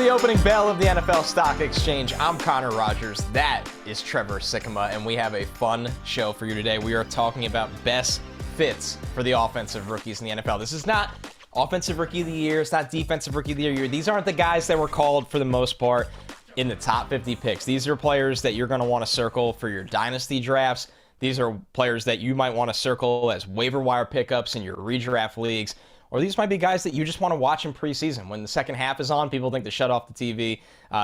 the opening bell of the NFL Stock Exchange. I'm Connor Rogers. That is Trevor Sikkema, and we have a fun show for you today. We are talking about best fits for the offensive rookies in the NFL. This is not offensive rookie of the year. It's not defensive rookie of the year. These aren't the guys that were called for the most part in the top 50 picks. These are players that you're going to want to circle for your dynasty drafts. These are players that you might want to circle as waiver wire pickups in your redraft leagues. Or these might be guys that you just want to watch in preseason. When the second half is on, people think to shut off the TV.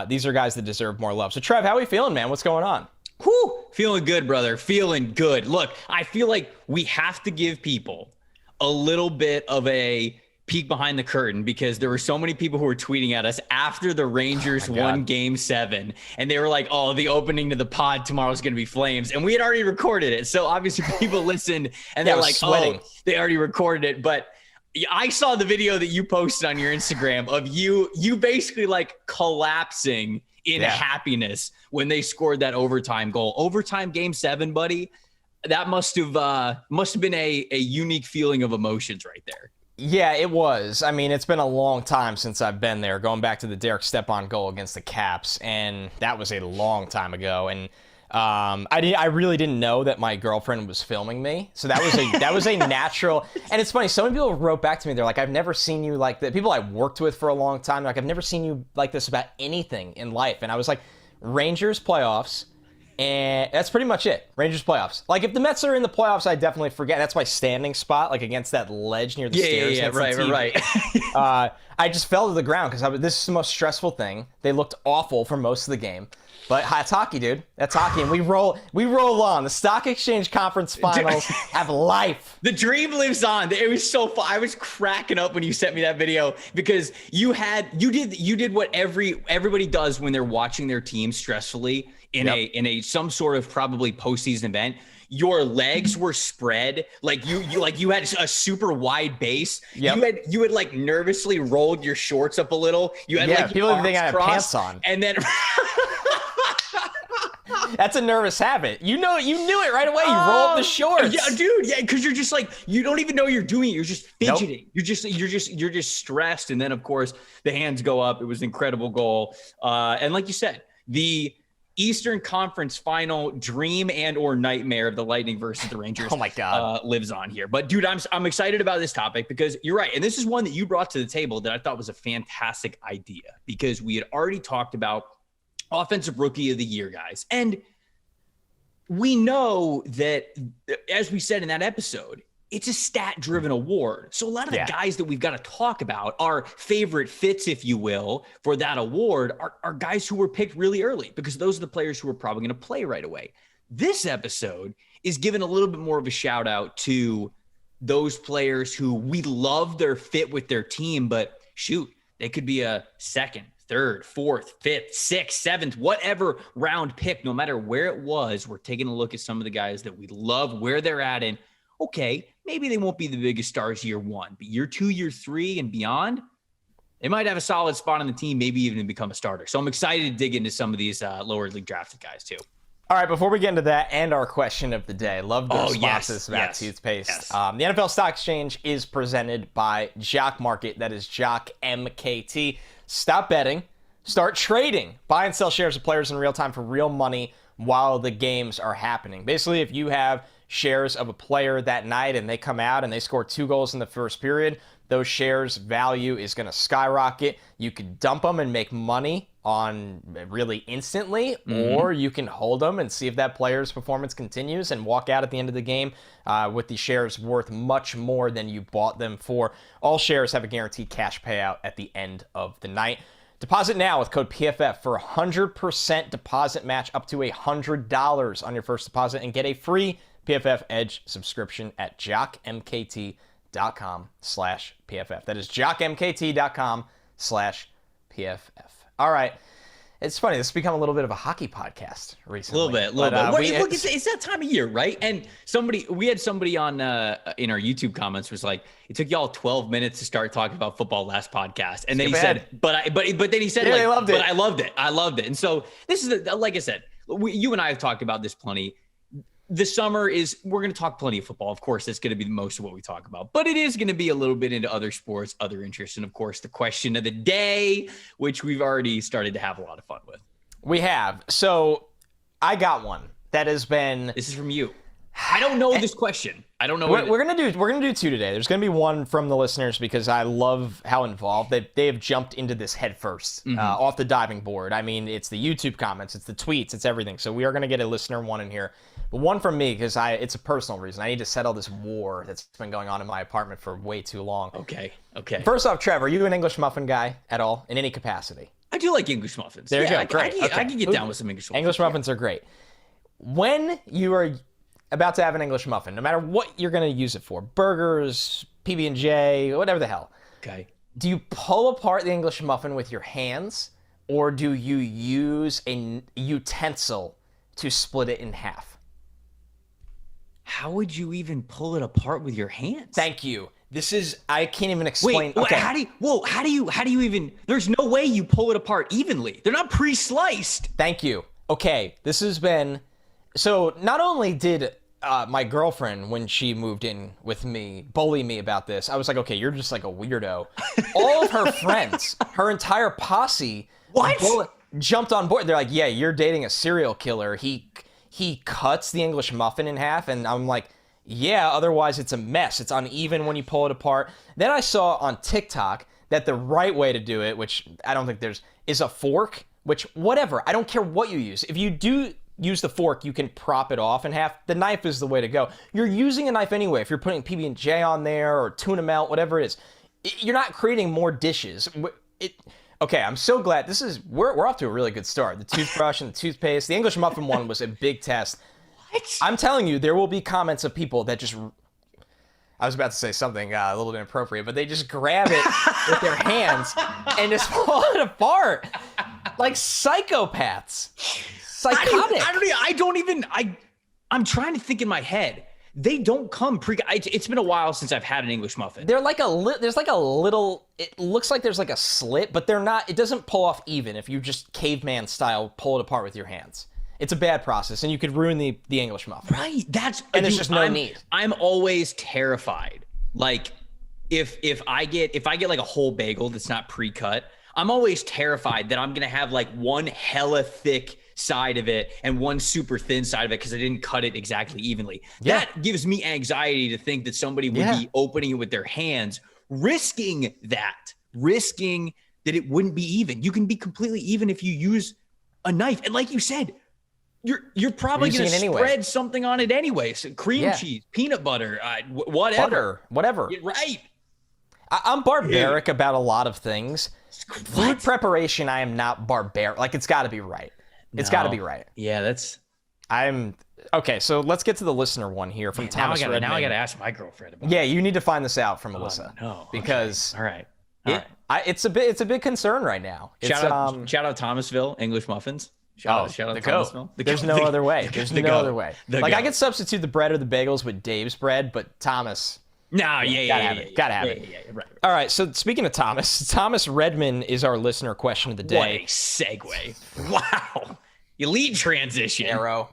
These are guys that deserve more love. So, Trev, how are we feeling, man? What's going on? Whew, feeling good, brother. Feeling good. Look, I feel like we have to give people a little bit of a peek behind the curtain because there were so many people who were tweeting at us after the Rangers won Game 7. And they were like, oh, the opening to the pod tomorrow is going to be flames. And we had already recorded it. So, obviously, people listened and they're like, sweating. Oh, they already recorded it. But I saw the video that you posted on your Instagram of you basically like collapsing in happiness when they scored that overtime goal. Overtime Game 7, buddy. That must have been a unique feeling of emotions right there. Yeah, it was. I mean, it's been a long time since I've been there, going back to the Derek Stepan goal against the Caps, and that was a long time ago. And I really didn't know that my girlfriend was filming me. So that was a natural. And it's funny. So many people wrote back to me. They're like, I've never seen you like that. People I worked with for a long time. Like, I've never seen you like this about anything in life. And I was like, Rangers playoffs. And that's pretty much it. Rangers playoffs. Like, if the Mets are in the playoffs, I definitely forget. That's my standing spot, like against that ledge near the stairs. Yeah, right. I just fell to the ground because this is the most stressful thing. They looked awful for most of the game. But that's hockey, dude. That's hockey, and we roll on. The Stock Exchange Conference Finals have life. The dream lives on. It was so fun. I was cracking up when you sent me that video because you did what everybody does when they're watching their team stressfully in a some sort of probably postseason event. Your legs were spread like you had a super wide base. Yep. You had like nervously rolled your shorts up a little. You had like people think I have pants on, and then. That's a nervous habit. You knew it right away. You roll up the shorts. Yeah, dude. Yeah, because you're just like you don't even know you're doing it. You're just fidgeting. Nope. You're just stressed. And then of course the hands go up. It was an incredible goal. And like you said, the Eastern Conference Final dream and or nightmare of the Lightning versus the Rangers. Oh my God, lives on here. But dude, I'm excited about this topic because you're right, and this is one that you brought to the table that I thought was a fantastic idea because we had already talked about offensive rookie of the year, guys. And we know that, as we said in that episode, it's a stat-driven award. So a lot of the guys that we've got to talk about, our favorite fits, if you will, for that award are guys who were picked really early because those are the players who are probably going to play right away. This episode is given a little bit more of a shout out to those players who we love their fit with their team, but shoot, they could be a second, third, fourth, fifth, sixth, seventh, whatever round pick, no matter where it was, we're taking a look at some of the guys that we love, where they're at. And okay, maybe they won't be the biggest stars year one, but year two, year three, and beyond, they might have a solid spot on the team, maybe even become a starter. So I'm excited to dig into some of these lower league drafted guys too. All right, before we get into that and our question of the day, love the responses about toothpaste. Yes. The NFL Stock Exchange is presented by Jock Market. That is Jock MKT. Stop betting. Start trading. Buy and sell shares of players in real time for real money while the games are happening. Basically, if you have shares of a player that night and they come out and they score 2 goals in the first period, those shares value is going to skyrocket. You can dump them and make money on really instantly, or you can hold them and see if that player's performance continues and walk out at the end of the game with the shares worth much more than you bought them for. All shares have a guaranteed cash payout at the end of the night. Deposit now with code PFF for 100% deposit match up to $100 on your first deposit and get a free PFF Edge subscription at jockmkt.com/PFF. That is jockmkt.com/PFF. All right. It's funny. This has become a little bit of a hockey podcast recently. A little bit. Look, it's that time of year, right? And we had somebody on in our YouTube comments was like, it took y'all 12 minutes to start talking about football last podcast. And then he said, but then he said, I loved it. I loved it. And so this is, like I said, you and I have talked about this plenty. the summer we're going to talk plenty of football. Of course, that's going to be most of what we talk about, but it is going to be a little bit into other sports, other interests. And of course, the question of the day, which we've already started to have a lot of fun with. We have. So I got one that has been. This is from you. I don't know this question. I don't know. We're gonna do two today. There's gonna be one from the listeners because I love how involved they have jumped into this head first, off the diving board. I mean, it's the YouTube comments, it's the tweets, it's everything. So we are gonna get a listener one in here, but one from me because it's a personal reason. I need to settle this war that's been going on in my apartment for way too long. Okay. First off, Trevor, are you an English muffin guy at all in any capacity? I do like English muffins. There you go. Great. I can get down with some English muffins. English muffins are great. When you are about to have an English muffin, no matter what you're going to use it for, burgers, PB&J, whatever the hell. Okay. Do you pull apart the English muffin with your hands, or do you use a utensil to split it in half? How would you even pull it apart with your hands? Thank you. I can't even explain. Wait, okay. How do you even, there's no way you pull it apart evenly. They're not pre-sliced. Thank you. Okay, this has been, so not only did my girlfriend, when she moved in with me, bully me about this. I was like, okay, you're just like a weirdo. All of her friends, her entire posse, jumped on board. They're like, yeah, you're dating a serial killer. He cuts the English muffin in half, and I'm like, yeah, otherwise it's a mess. It's uneven when you pull it apart. Then I saw on TikTok that the right way to do it, which I don't think is a fork, which whatever. I don't care what you use. If you do use the fork, you can prop it off in half. The knife is the way to go. You're using a knife anyway. If you're putting PB&J on there or tuna melt, whatever it is, you're not creating more dishes. Okay, I'm so glad. We're off to a really good start. The toothbrush and the toothpaste. The English muffin one was a big test. What? I'm telling you, there will be comments of people that just, I was about to say something a little inappropriate, but they just grab it with their hands and just pull it apart like psychopaths. Psychotic. I'm trying to think in my head. They don't come it's been a while since I've had an English muffin. They're like there's like a little, it looks like there's like a slit, but they're not, it doesn't pull off even if you just caveman style pull it apart with your hands. It's a bad process, and you could ruin the English muffin. Right. There's just no need. I'm always terrified. Like if I get like a whole bagel that's not pre-cut, I'm always terrified that I'm gonna have like one hella thick side of it and one super thin side of it because I didn't cut it exactly evenly. Yeah. That gives me anxiety to think that somebody would be opening it with their hands, risking that it wouldn't be even. You can be completely even if you use a knife. And like you said, you're probably going to spread something on it anyway. So cream cheese, peanut butter, whatever. Whatever. Right. I'm barbaric about a lot of things. Food preparation, I am not barbaric. Like, it's got to be right. It's got to be right. Yeah, okay, so let's get to the listener one here from Thomas Redman. Now I got to ask my girlfriend about it. You need to find this out from Alyssa. No. Because all right. It's a big concern right now. Shout out Thomasville English muffins. Shout out Thomasville. There's no other way. There's no other way. Like, I could substitute the bread or the bagels with Dave's bread, but Thomas. No, gotta have it. Right. All right. So speaking of Thomas Redman is our listener question of the day. What a segue! Wow, elite transition. Arrow.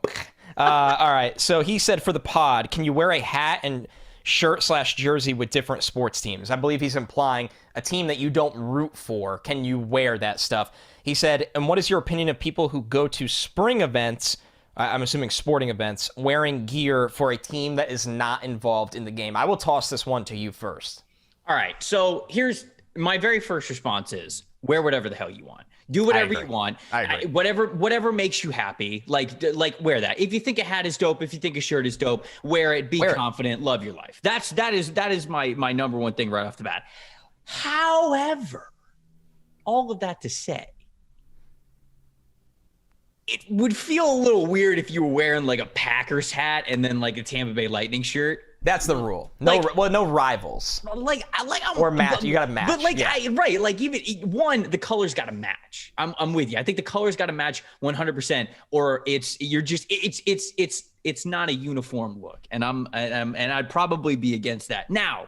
All right. So he said, for the pod, can you wear a hat and shirt/jersey with different sports teams? I believe he's implying a team that you don't root for. Can you wear that stuff? He said, and what is your opinion of people who go to spring events? I'm assuming sporting events, wearing gear for a team that is not involved in the game. I will toss this one to you first. All right. So here's my very first response is wear whatever the hell you want. Do whatever you want. I agree. Whatever makes you happy. Like wear that. If you think a hat is dope, if you think a shirt is dope, wear it. Be confident. Love your life. That is my number one thing right off the bat. However, all of that to say, it would feel a little weird if you were wearing like a Packers hat and then like a Tampa Bay Lightning shirt. That's the rule. No rivals. Or match. You got to match. But like even one, the colors got to match. I'm with you. I think the colors got to match 100%. Or it's not a uniform look, and I'd probably be against that. Now,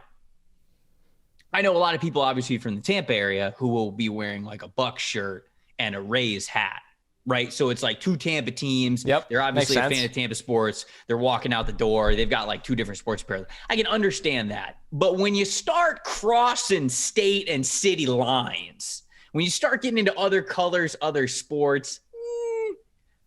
I know a lot of people, obviously from the Tampa area, who will be wearing like a Bucs shirt and a Rays hat. And I'm with you. I think the colors got to match 100%. Or it's not a uniform look, and I'd probably be against that. Now, I know a lot of people, obviously from the Tampa area, who will be wearing like a Bucs shirt and a Rays hat. right? So it's like two Tampa teams. Yep. They're obviously a Makes fan sense. of Tampa sports. They're walking out the door. They've got like two different sports pairs. I can understand that. But when you start crossing state and city lines, when you start getting into other colors, other sports,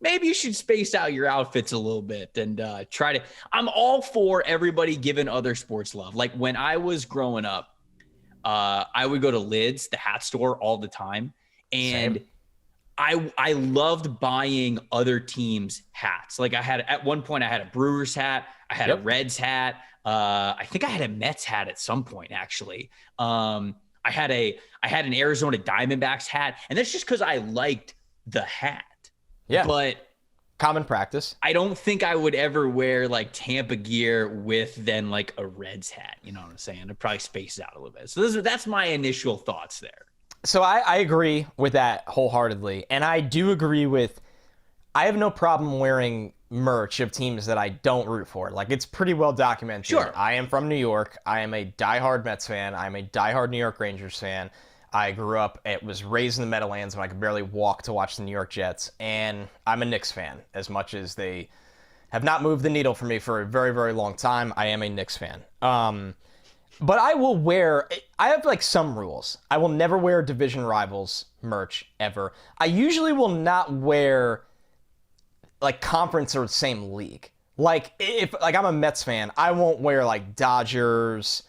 maybe you should space out your outfits a little bit and try to. I'm all for everybody giving other sports love. Like when I was growing up, I would go to Lids, the hat store, all the time. And Same. I loved buying other teams' hats. Like at one point I had a Brewers hat, I had a Reds hat. I think I had a Mets hat at some point, actually. I had an Arizona Diamondbacks hat, and that's just because I liked the hat. Yeah. But Common practice. I don't think I would ever wear like Tampa gear with then like a Reds hat. You know what I'm saying? It probably spaces out a little bit. So that's my initial thoughts there. So I agree with that wholeheartedly. And I do agree with, I have no problem wearing merch of teams that I don't root for. Like, it's pretty well documented. Sure. I am from New York. I am a diehard Mets fan. I'm a diehard New York Rangers fan. I grew up, was raised in the Meadowlands when I could barely walk to watch the New York Jets. And I'm a Knicks fan. As much as they have not moved the needle for me for a very, very long time, I am a Knicks fan. But I will wear, I have like some rules. I will never wear division rivals merch ever. I usually will not wear like conference or same league. Like if like I'm a Mets fan, I won't wear like Dodgers,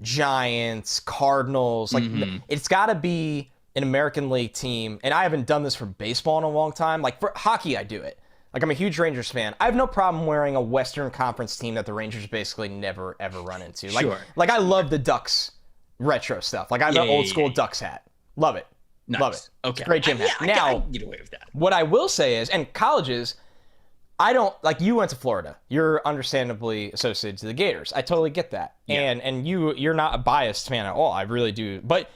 Giants, Cardinals. Like it's got to be an American League team. And I haven't done this for baseball in a long time. Like for hockey, I do it. Like, I'm a huge Rangers fan. I have no problem wearing a Western Conference team that the Rangers basically never, ever run into. Like, Sure. like I love the Ducks retro stuff. Like, I have an old school Ducks hat. Love it. Nice. Love it. Okay. It's a great gym hat. I Now, can get away with that. what I will say is, and colleges, I don't, like, you went to Florida. You're understandably associated to the Gators. I totally get that. Yeah. And you're not a biased fan at all. I really do. But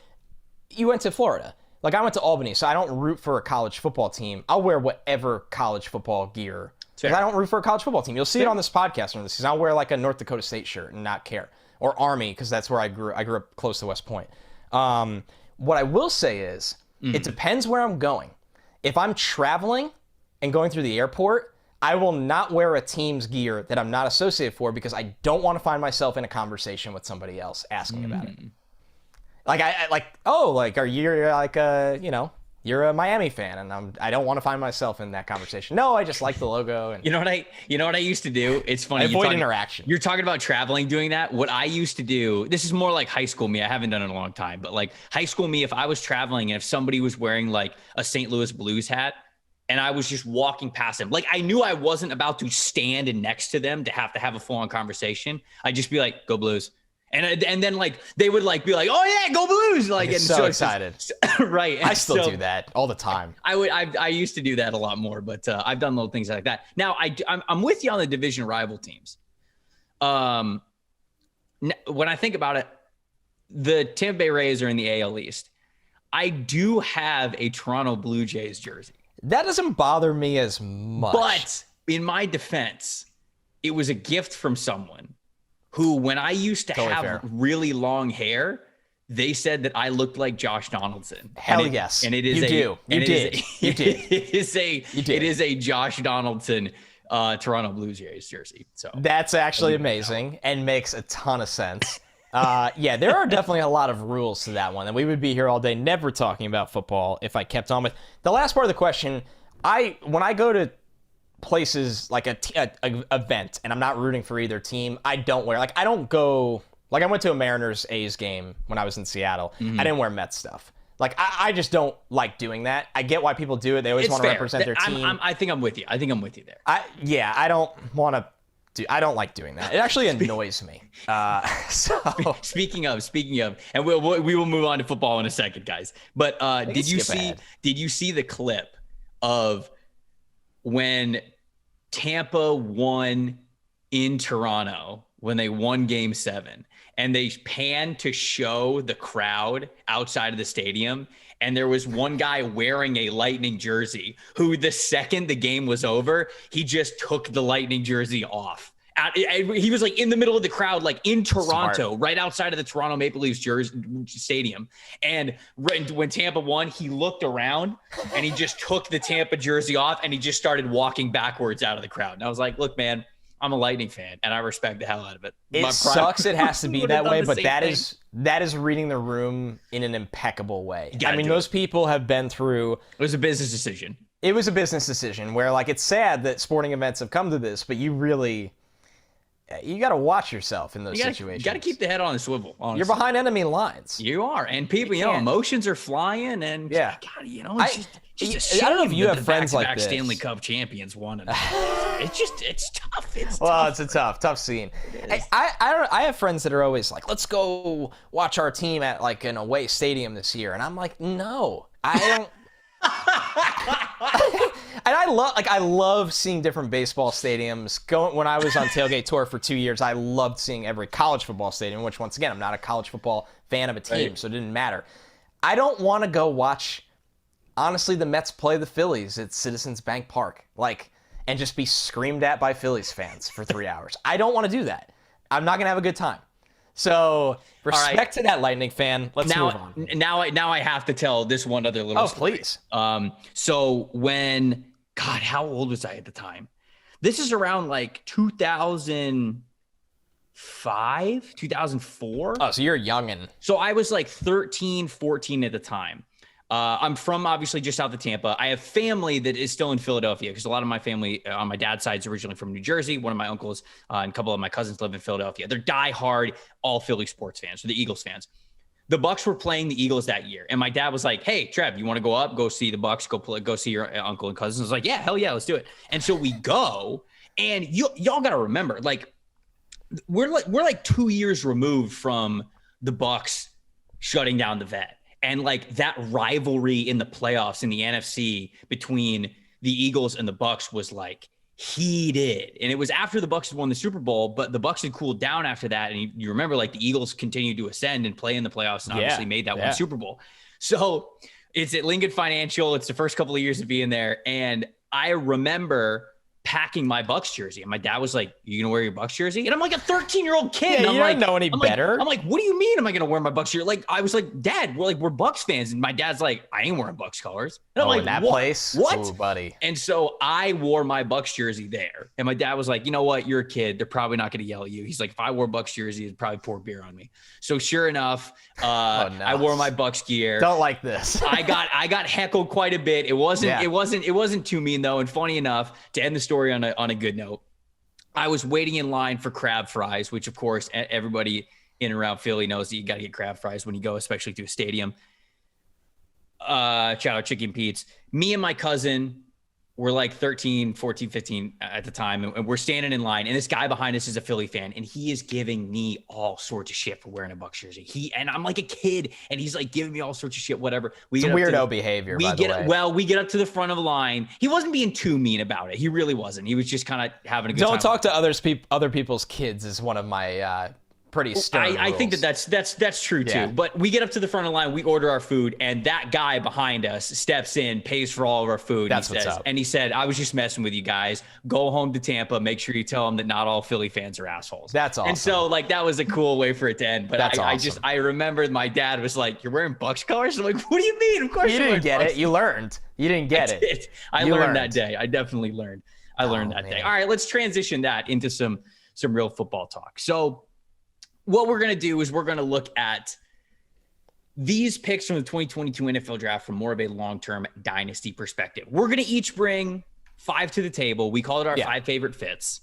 you went to Florida. Like, I went to Albany, so I don't root for a college football team. I'll wear whatever college football gear. Because I don't root for a college football team. You'll see it on this podcast during this season. I'll wear like a North Dakota State shirt and not care. Or Army, because that's where I grew up close to West Point. What I will say is, it depends where I'm going. If I'm traveling and going through the airport, I will not wear a team's gear that I'm not associated for because I don't want to find myself in a conversation with somebody else asking about it. Like are you like you're a Miami fan, and I don't want to find myself in that conversation. No, I just like the logo. And You know what I used to do? It's funny. I avoid interaction. You're talking about traveling, doing that. What I used to do, this is more like high school me. I haven't done it in a long time, but like high school me, if I was traveling and if somebody was wearing like a St. Louis Blues hat and I was just walking past them, like I knew I wasn't about to stand next to them to have a full on conversation. I'd just be like, "Go Blues." And then like they would like be like, "Oh yeah, go Blues!" Like, and so excited, right? And I still do that all the time. I used to do that a lot more, but I've done little things like that. Now I'm with you on the division rival teams. When I think about it, the Tampa Bay Rays are in the AL East. I do have a Toronto Blue Jays jersey. That doesn't bother me as much. But in my defense, it was a gift from someone who, when I used to have really long hair, they said that I looked like Josh Donaldson. Hell yes. And it is It is a Josh Donaldson Toronto Blue Jays jersey. So that's actually amazing and makes a ton of sense. Yeah, there are definitely a lot of rules to that one, and we would be here all day never talking about football if I kept on with the last part of the question. When I go to places like a event and I'm not rooting for either team, I don't wear, like, I don't go, like, I went to a Mariners A's game when I was in Seattle. I didn't wear Mets stuff. Like, I just don't like doing that. I get why people do it. They always want to represent their team. I think I'm with you. I think I'm with you there. I don't want to do, I don't like doing that. It actually annoys me. So speaking of, and we will move on to football in a second, guys. But did you see the clip of when Tampa won in Toronto, when they won Game 7, and they panned to show the crowd outside of the stadium, and there was one guy wearing a Lightning jersey who, the second the game was over, he just took the Lightning jersey off He was like in the middle of the crowd, like in Toronto, right outside of the Toronto Maple Leafs stadium. And when Tampa won, he looked around and he just took the Tampa jersey off and he just started walking backwards out of the crowd. And I was like, look, man, I'm a Lightning fan and I respect the hell out of it. It sucks it has to be that way, but that is reading the room in an impeccable way. I mean, those people have been through. It was a business decision. It was a business decision where, like, it's sad that sporting events have come to this, but you got to watch yourself in those situations. You got to keep the head on a swivel. Honestly. You're behind enemy lines. You are, and people, emotions are flying, and God, it's just I don't know if you have friends like this. Stanley Cup champions won it. It's tough. It's a tough scene. I have friends that are always like, let's go watch our team at like an away stadium this year, and I'm like, no, I don't. And I love seeing different baseball stadiums. When I was on tailgate tour for 2 years, I loved seeing every college football stadium, which once again, I'm not a college football fan of a team, so it didn't matter. I don't want to go watch, honestly, the Mets play the Phillies at Citizens Bank Park, and just be screamed at by Phillies fans for 3 hours. I don't want to do that. I'm not gonna have a good time. So respect to that Lightning fan. Let's move on. Now I have to tell this one other little story. Please. So God, how old was I at the time? This is around like 2005, 2004. Oh, so you're a youngin'. So I was like 13, 14 at the time. I'm from obviously just south of Tampa. I have family that is still in Philadelphia because a lot of my family on my dad's side is originally from New Jersey. One of my uncles and a couple of my cousins live in Philadelphia. They're diehard, all Philly sports fans, so the Eagles fans. The Bucks were playing the Eagles that year, and my dad was like, "Hey, Trev, you want to go up, go see the Bucks, go see your uncle and cousins?" I was like, "Yeah, hell yeah, let's do it." And so we go, and y'all got to remember, like, we're like 2 years removed from the Bucks shutting down the Vet. And like that rivalry in the playoffs in the NFC between the Eagles and the Bucks was like heated. And it was after the Bucks had won the Super Bowl, but the Bucks had cooled down after that. And you remember, like, the Eagles continued to ascend and play in the playoffs and obviously made that one Super Bowl. So it's at Lincoln Financial. It's the first couple of years of being there. And I remember packing my Bucks jersey, and my dad was like, "You gonna wear your Bucks jersey?" And I'm like a 13-year-old kid. Yeah, and you don't know any better. I'm like, "What do you mean? Am I gonna wear my Bucks jersey?" Like, I was like, "Dad, we're Bucks fans," and my dad's like, "I ain't wearing Bucks colors." And I'm like, in that what? place, what, ooh, buddy? And so I wore my Bucks jersey there, and my dad was like, "You know what? You're a kid. They're probably not gonna yell at you." He's like, "If I wore Bucks jersey, it'd probably pour beer on me." So sure enough, I wore my Bucks gear. Don't like this. I got heckled quite a bit. It wasn't too mean though. And funny enough, to end the story on a good note, I was waiting in line for crab fries, which of course everybody in and around Philly knows that you got to get crab fries when you go, especially to a stadium. Shout out Chicken Pete's. Me and my cousin were like 13, 14, 15 at the time. And we're standing in line, and this guy behind us is a Philly fan, and he is giving me all sorts of shit for wearing a Bucks jersey. And I'm like a kid, and he's like giving me all sorts of shit, whatever. It's weirdo behavior, by the way. Well, we get up to the front of the line. He wasn't being too mean about it. He really wasn't. He was just kind of having a good time. Don't talk to other people's kids is one of my pretty stern I think that's true too. Yeah. But we get up to the front of the line, we order our food, and that guy behind us steps in, pays for all of our food. That's what's up. And he said, "I was just messing with you guys. Go home to Tampa. Make sure you tell them that not all Philly fans are assholes." That's awesome. And so like that was a cool way for it to end. But I remembered my dad was like, "You're wearing Bucks colors?" I'm like, "What do you mean? Of course you didn't get it. You learned. You didn't get it. I learned that day. I definitely learned. I learned that day. All right, let's transition that into some real football talk. So what we're going to do is we're going to look at these picks from the 2022 NFL draft from more of a long-term dynasty perspective. We're going to each bring 5 to the table. We call it our 5 favorite fits.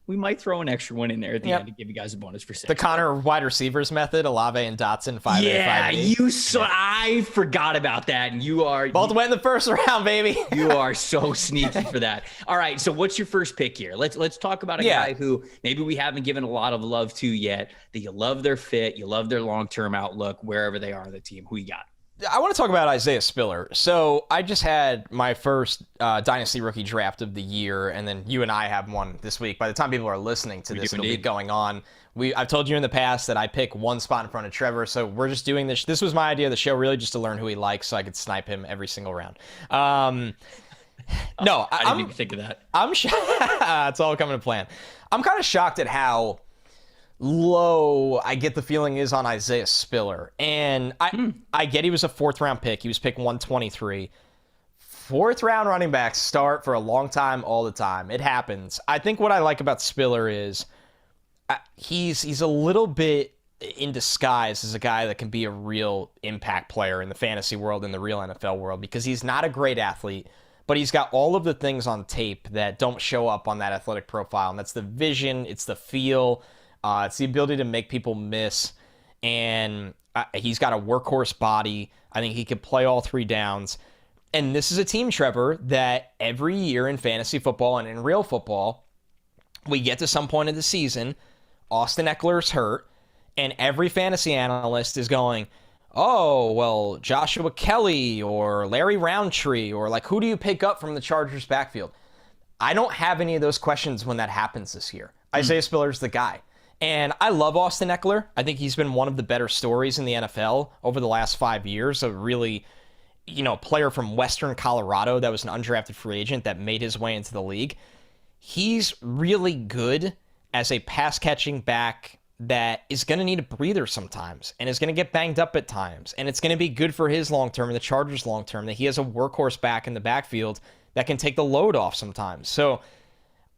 We might throw an extra one in there at the end to give you guys a bonus for 6. The Connor wide receivers method, Olave and Dotson, 5A, 5B. I forgot about that. And you are both went in the first round, baby. You are so sneaky for that. All right, so what's your first pick here? Let's talk about a guy who maybe we haven't given a lot of love to yet. That you love their fit, you love their long-term outlook, wherever they are on the team. Who you got? I want to talk about Isaiah Spiller. So I just had my first Dynasty rookie draft of the year, and then you and I have one this week. By the time people are listening to this, it'll be going on. I've told you in the past that I pick one spot in front of Trevor, so we're just doing this. This was my idea of the show, really just to learn who he likes so I could snipe him every single round. No, I didn't even think of that. I'm it's all coming to plan. I'm kind of shocked at how low I get the feeling is on Isaiah Spiller. And I get he was a 4th round pick. He was picked 123. 4th round running backs start for a long time all the time. It happens. I think what I like about Spiller is he's a little bit in disguise as a guy that can be a real impact player in the fantasy world, in the real NFL world, because he's not a great athlete, but he's got all of the things on tape that don't show up on that athletic profile. And that's the vision, it's the feel, it's the ability to make people miss. And he's got a workhorse body. I think he could play all 3 downs. And this is a team, Trevor, that every year in fantasy football and in real football, we get to some point of the season, Austin Eckler's hurt, and every fantasy analyst is going, oh, well, Joshua Kelly or Larry Roundtree, or like, who do you pick up from the Chargers backfield? I don't have any of those questions when that happens this year. Isaiah Spiller's the guy. And I love Austin Eckler. I think he's been one of the better stories in the NFL over the last 5 years. A really, player from Western Colorado that was an undrafted free agent that made his way into the league. He's really good as a pass-catching back that is going to need a breather sometimes and is going to get banged up at times. And it's going to be good for his long-term and the Chargers' long-term that he has a workhorse back in the backfield that can take the load off sometimes. So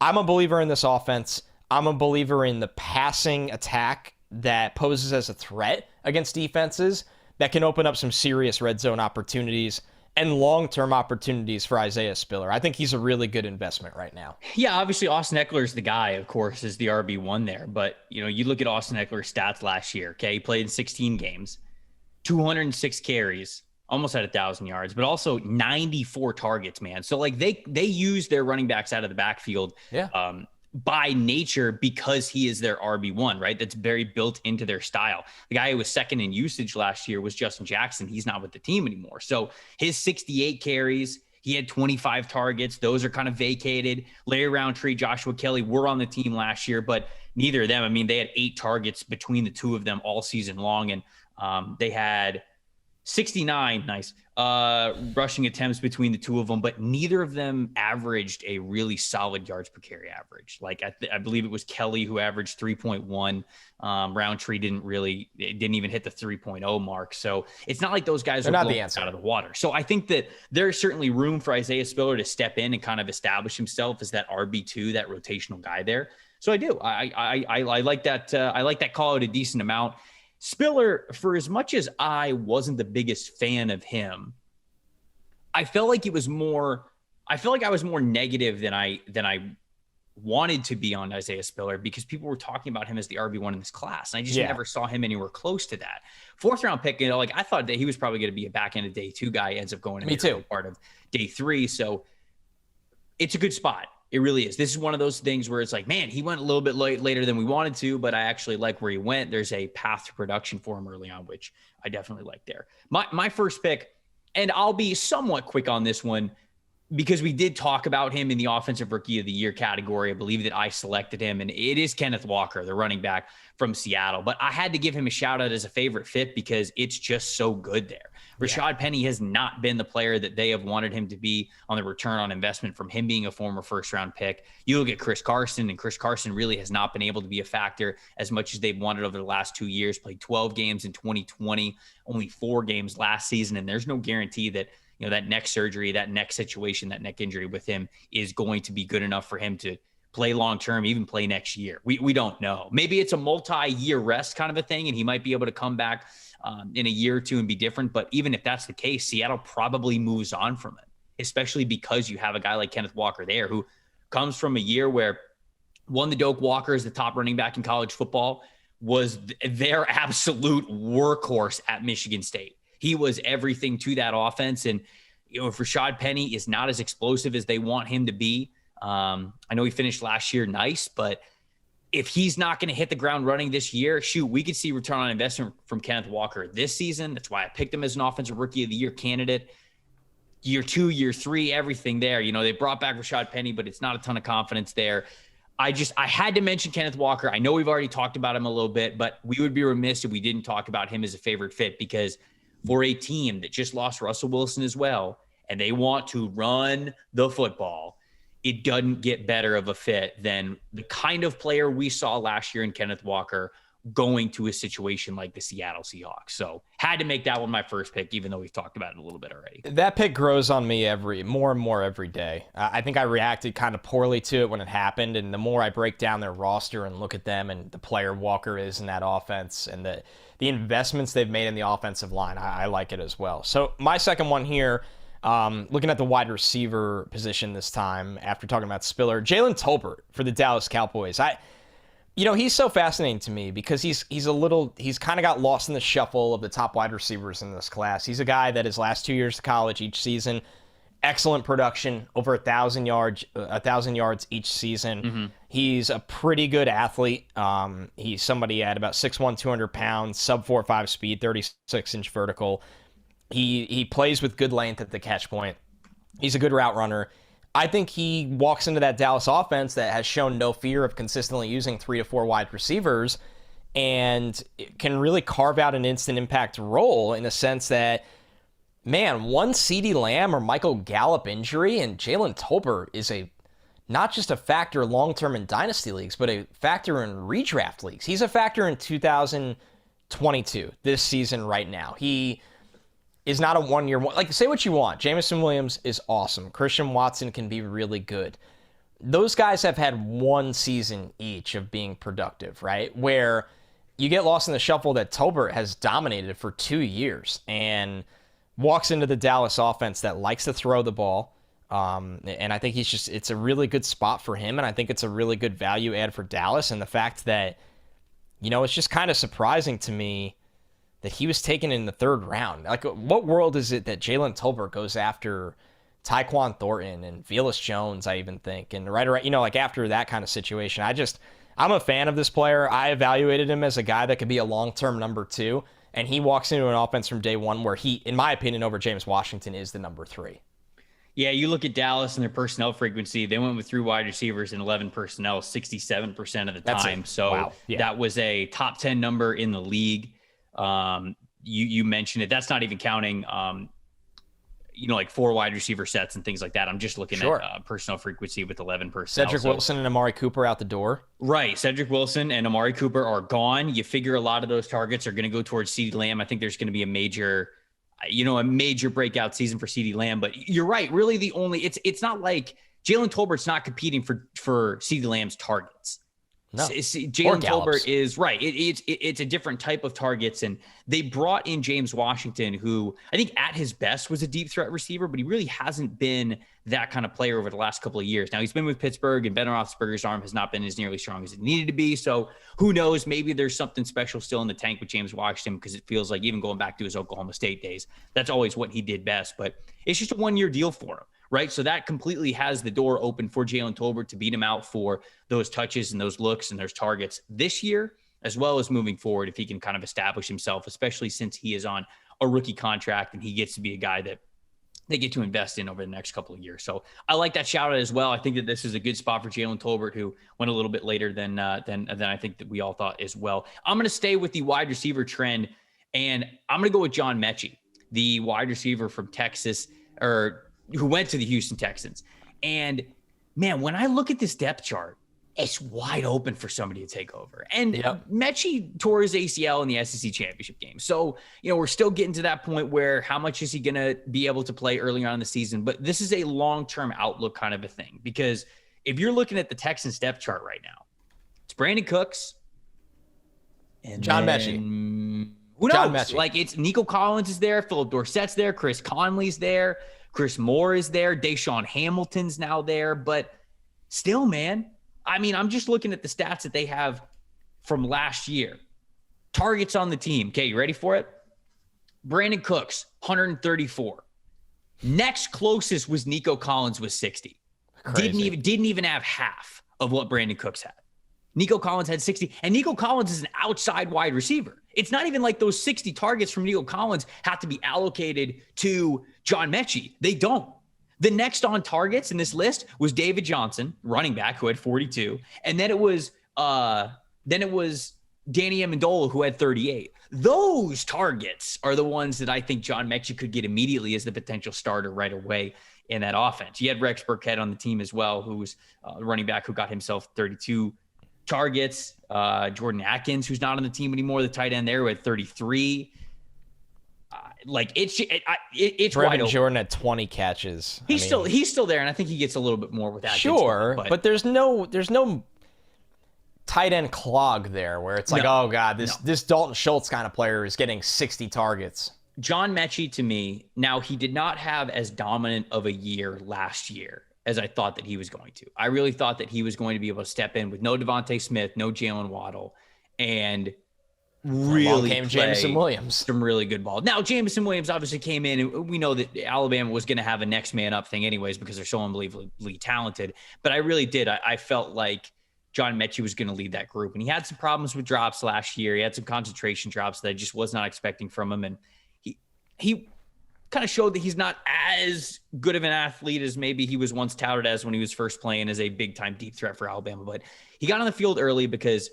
I'm a believer in this offense. I'm a believer in the passing attack that poses as a threat against defenses that can open up some serious red zone opportunities and long-term opportunities for Isaiah Spiller. I think he's a really good investment right now. Yeah, obviously Austin Eckler's the guy, of course, is the RB1 there. But, you look at Austin Eckler's stats last year, okay? He played in 16 games, 206 carries, almost had 1,000 yards, but also 94 targets, man. So, like, they use their running backs out of the backfield. Yeah. By nature, because he is their RB1, right? That's very built into their style. The guy who was second in usage last year was Justin Jackson. He's not with the team anymore. So his 68 carries, he had 25 targets. Those are kind of vacated. Larry Roundtree, Joshua Kelly were on the team last year, but neither of them, they had 8 targets between the 2 of them all season long. And they had 69 rushing attempts between the 2 of them, but neither of them averaged a really solid yards per carry average. Like I believe it was Kelly who averaged 3.1. Roundtree didn't even hit the 3.0 mark. So it's not like those guys are not blowing the answer out of the water. So I think that there's certainly room for Isaiah Spiller to step in and kind of establish himself as that RB2, that rotational guy there. So I do. I like that. I like that call out a decent amount. Spiller, for as much as I wasn't the biggest fan of him, I felt like I was more negative than I wanted to be on Isaiah Spiller, because people were talking about him as the RB1 in this class. And I just never saw him anywhere close to that. 4th round pick, I thought that he was probably going to be a back end of day 2 guy, ends up going into part of day 3. So it's a good spot. It really is. This is one of those things where it's like, man, he went a little bit later than we wanted to, but I actually like where he went. There's a path to production for him early on, which I definitely like there. My first pick, and I'll be somewhat quick on this one because we did talk about him in the Offensive Rookie of the Year category. I believe that I selected him, and it is Kenneth Walker, the running back from Seattle. But I had to give him a shout out as a favorite fit because it's just so good there. Rashad Penny has not been the player that they have wanted him to be on the return on investment from him being a former 1st round pick. You look at Chris Carson, and Chris Carson really has not been able to be a factor as much as they've wanted over the last 2 years. Played 12 games in 2020, only 4 games last season, and there's no guarantee that that neck surgery, that neck situation, that neck injury with him is going to be good enough for him to play long-term, even play next year. We don't know. Maybe it's a multi-year rest kind of a thing, and he might be able to come back in a year or 2 and be different. But even if that's the case, Seattle probably moves on from it, especially because you have a guy like Kenneth Walker there who comes from a year where the Doak Walker is the top running back in college football, was their absolute workhorse at Michigan State. He was everything to that offense. And, if Rashad Penny is not as explosive as they want him to be, I know he finished last year nice, but if he's not going to hit the ground running this year, we could see return on investment from Kenneth Walker this season. That's why I picked him as an Offensive Rookie of the Year candidate. Year 2, year 3, everything there. They brought back Rashad Penny, but it's not a ton of confidence there. I had to mention Kenneth Walker. I know we've already talked about him a little bit, but we would be remiss if we didn't talk about him as a favorite fit, because for a team that just lost Russell Wilson as well, and they want to run the football, it doesn't get better of a fit than the kind of player we saw last year in Kenneth Walker going to a situation like the Seattle Seahawks. So had to make that one my first pick, even though we've talked about it a little bit already. That pick grows on me more and more every day. I think I reacted kind of poorly to it when it happened, and the more I break down their roster and look at them and the player Walker is in that offense and the investments they've made in the offensive line, I like it as well. So my second one here, looking at the wide receiver position this time after talking about Spiller, Jalen Tolbert for the Dallas Cowboys. He's so fascinating to me because he's kind of got lost in the shuffle of the top wide receivers in this class. He's a guy that his last 2 years of college, each season, excellent production, over 1,000 yards each season. Mm-hmm. He's a pretty good athlete. He's somebody at about 6'1", 200 pounds, sub 4.5 speed, 36-inch vertical. He plays with good length at the catch point. He's a good route runner. I think he walks into that Dallas offense that has shown no fear of consistently using 3 to 4 wide receivers and can really carve out an instant impact role in the sense that, man, one CeeDee Lamb or Michael Gallup injury and Jalen Tolbert is not just a factor long-term in dynasty leagues, but a factor in redraft leagues. He's a factor in 2022, this season right now. He is not a one-year one. Like, say what you want. Jameson Williams is awesome. Christian Watson can be really good. Those guys have had one season each of being productive, right? Where you get lost in the shuffle that Tolbert has dominated for 2 years and walks into the Dallas offense that likes to throw the ball. And I think it's a really good spot for him. And I think it's a really good value add for Dallas. And the fact that, it's just kind of surprising to me that he was taken in the 3rd round. Like, what world is it that Jalen Tolbert goes after Tyquan Thornton and Velus Jones, I even think, and right, like after that kind of situation? I'm a fan of this player. I evaluated him as a guy that could be a long-term number 2, and he walks into an offense from day one where he, in my opinion, over James Washington, is the number 3. Yeah, you look at Dallas and their personnel frequency. They went with 3 wide receivers and 11 personnel 67% of the time. So wow. Yeah. That was a top 10 number in the league. You mentioned it. That's not even counting, like 4 wide receiver sets and things like that. I'm just looking at personnel frequency with 11 personnel. Cedric Wilson and Amari Cooper out the door. Right. Cedric Wilson and Amari Cooper are gone. You figure a lot of those targets are going to go towards CeeDee Lamb. I think there's going to be a major breakout season for CeeDee Lamb. But you're right. Really, it's not like Jalen Tolbert's not competing for CeeDee Lamb's targets. No. Jalen Tolbert is right. It's a different type of targets, and they brought in James Washington, who I think at his best was a deep threat receiver, but he really hasn't been that kind of player over the last couple of years. Now he's been with Pittsburgh, and Ben Roethlisberger's arm has not been as nearly strong as it needed to be. So who knows? Maybe there's something special still in the tank with James Washington, because it feels like even going back to his Oklahoma State days, that's always what he did best. But it's just a 1-year deal for him. Right. So that completely has the door open for Jalen Tolbert to beat him out for those touches and those looks and those targets this year, as well as moving forward, if he can kind of establish himself, especially since he is on a rookie contract and he gets to be a guy that they get to invest in over the next couple of years. So I like that shout out as well. I think that this is a good spot for Jalen Tolbert, who went a little bit later than I think that we all thought as well. I'm going to stay with the wide receiver trend, and I'm going to go with John Mechie, the wide receiver from Texas, who went to the Houston Texans. And man, when I look at this depth chart, it's wide open for somebody to take over. And Mechie tore his ACL in the SEC championship game. So, we're still getting to that point where how much is he going to be able to play early on in the season? But this is a long-term outlook kind of a thing, because if you're looking at the Texans depth chart right now, it's Brandon Cooks and John Mechie. Who knows? John Mechie. Like, it's Nico Collins is there, Phillip Dorsett's there, Chris Conley's there, Chris Moore is there, Deshaun Hamilton's now there, but still, man, I mean, I'm just looking at the stats that they have from last year. Targets on the team. Okay, you ready for it? Brandon Cooks, 134. Next closest was Nico Collins with 60. Crazy. Didn't even have half of what Brandon Cooks had. Nico Collins had 60, and Nico Collins is an outside wide receiver. It's not even like those 60 targets from Nico Collins have to be allocated to John Mechie. They don't. The next on targets in this list was David Johnson, running back, who had 42, and then it was Danny Amendola, who had 38. Those targets are the ones that I think John Mechie could get immediately as the potential starter right away in that offense. You had Rex Burkhead on the team as well, who was running back who got himself 32 targets. Jordan Atkins, who's not on the team anymore, the tight end there, who had 33. It's Brevin wide open. Jordan had 20 catches. He's still there, and I think he gets a little bit more with Atkins. Sure, but there's no tight end clog there where it's like, oh God, this Dalton Schultz kind of player is getting 60 targets. John Mechie, to me, now he did not have as dominant of a year last year as I thought that he was going to. I really thought that he was going to be able to step in with no Devontae Smith, no Jalen Waddle, and really came play Jameson Williams. Some really good ball. Now, Jameson Williams obviously came in, and we know that Alabama was going to have a next man up thing anyways because they're so unbelievably talented. But I really did. I felt like John Mechie was going to lead that group. And he had some problems with drops last year. He had some concentration drops that I just was not expecting from him. And he kind of showed that he's not as good of an athlete as maybe he was once touted as when he was first playing as a big-time deep threat for Alabama. But he got on the field early because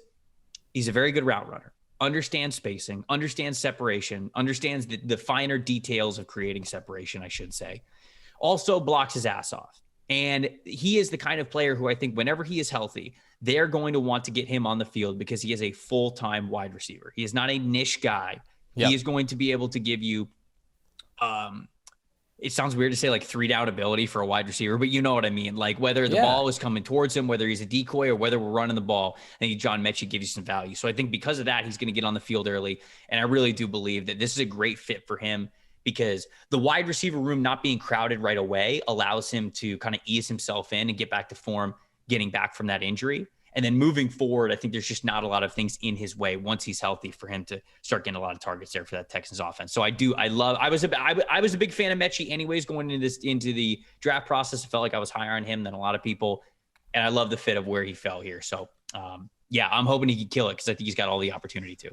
he's a very good route runner, understands spacing, understands separation, understands the finer details of creating separation, I should say. Also blocks his ass off. And he is the kind of player who I think whenever he is healthy, they're going to want to get him on the field because he is a full-time wide receiver. He is not a niche guy. Yep. He is going to be able to give you it sounds weird to say like 3-down ability for a wide receiver, but you know what I mean? Like whether the ball is coming towards him, whether he's a decoy or whether we're running the ball, I think John Mechie gives you some value. So I think because of that, he's going to get on the field early. And I really do believe that this is a great fit for him because the wide receiver room not being crowded right away allows him to kind of ease himself in and get back to form, getting back from that injury. And then moving forward, I think there's just not a lot of things in his way once he's healthy for him to start getting a lot of targets there for that Texans offense. So I was a big fan of Mechie anyways going into the draft process. I felt like I was higher on him than a lot of people. And I love the fit of where he fell here. So I'm hoping he can kill it because I think he's got all the opportunity to.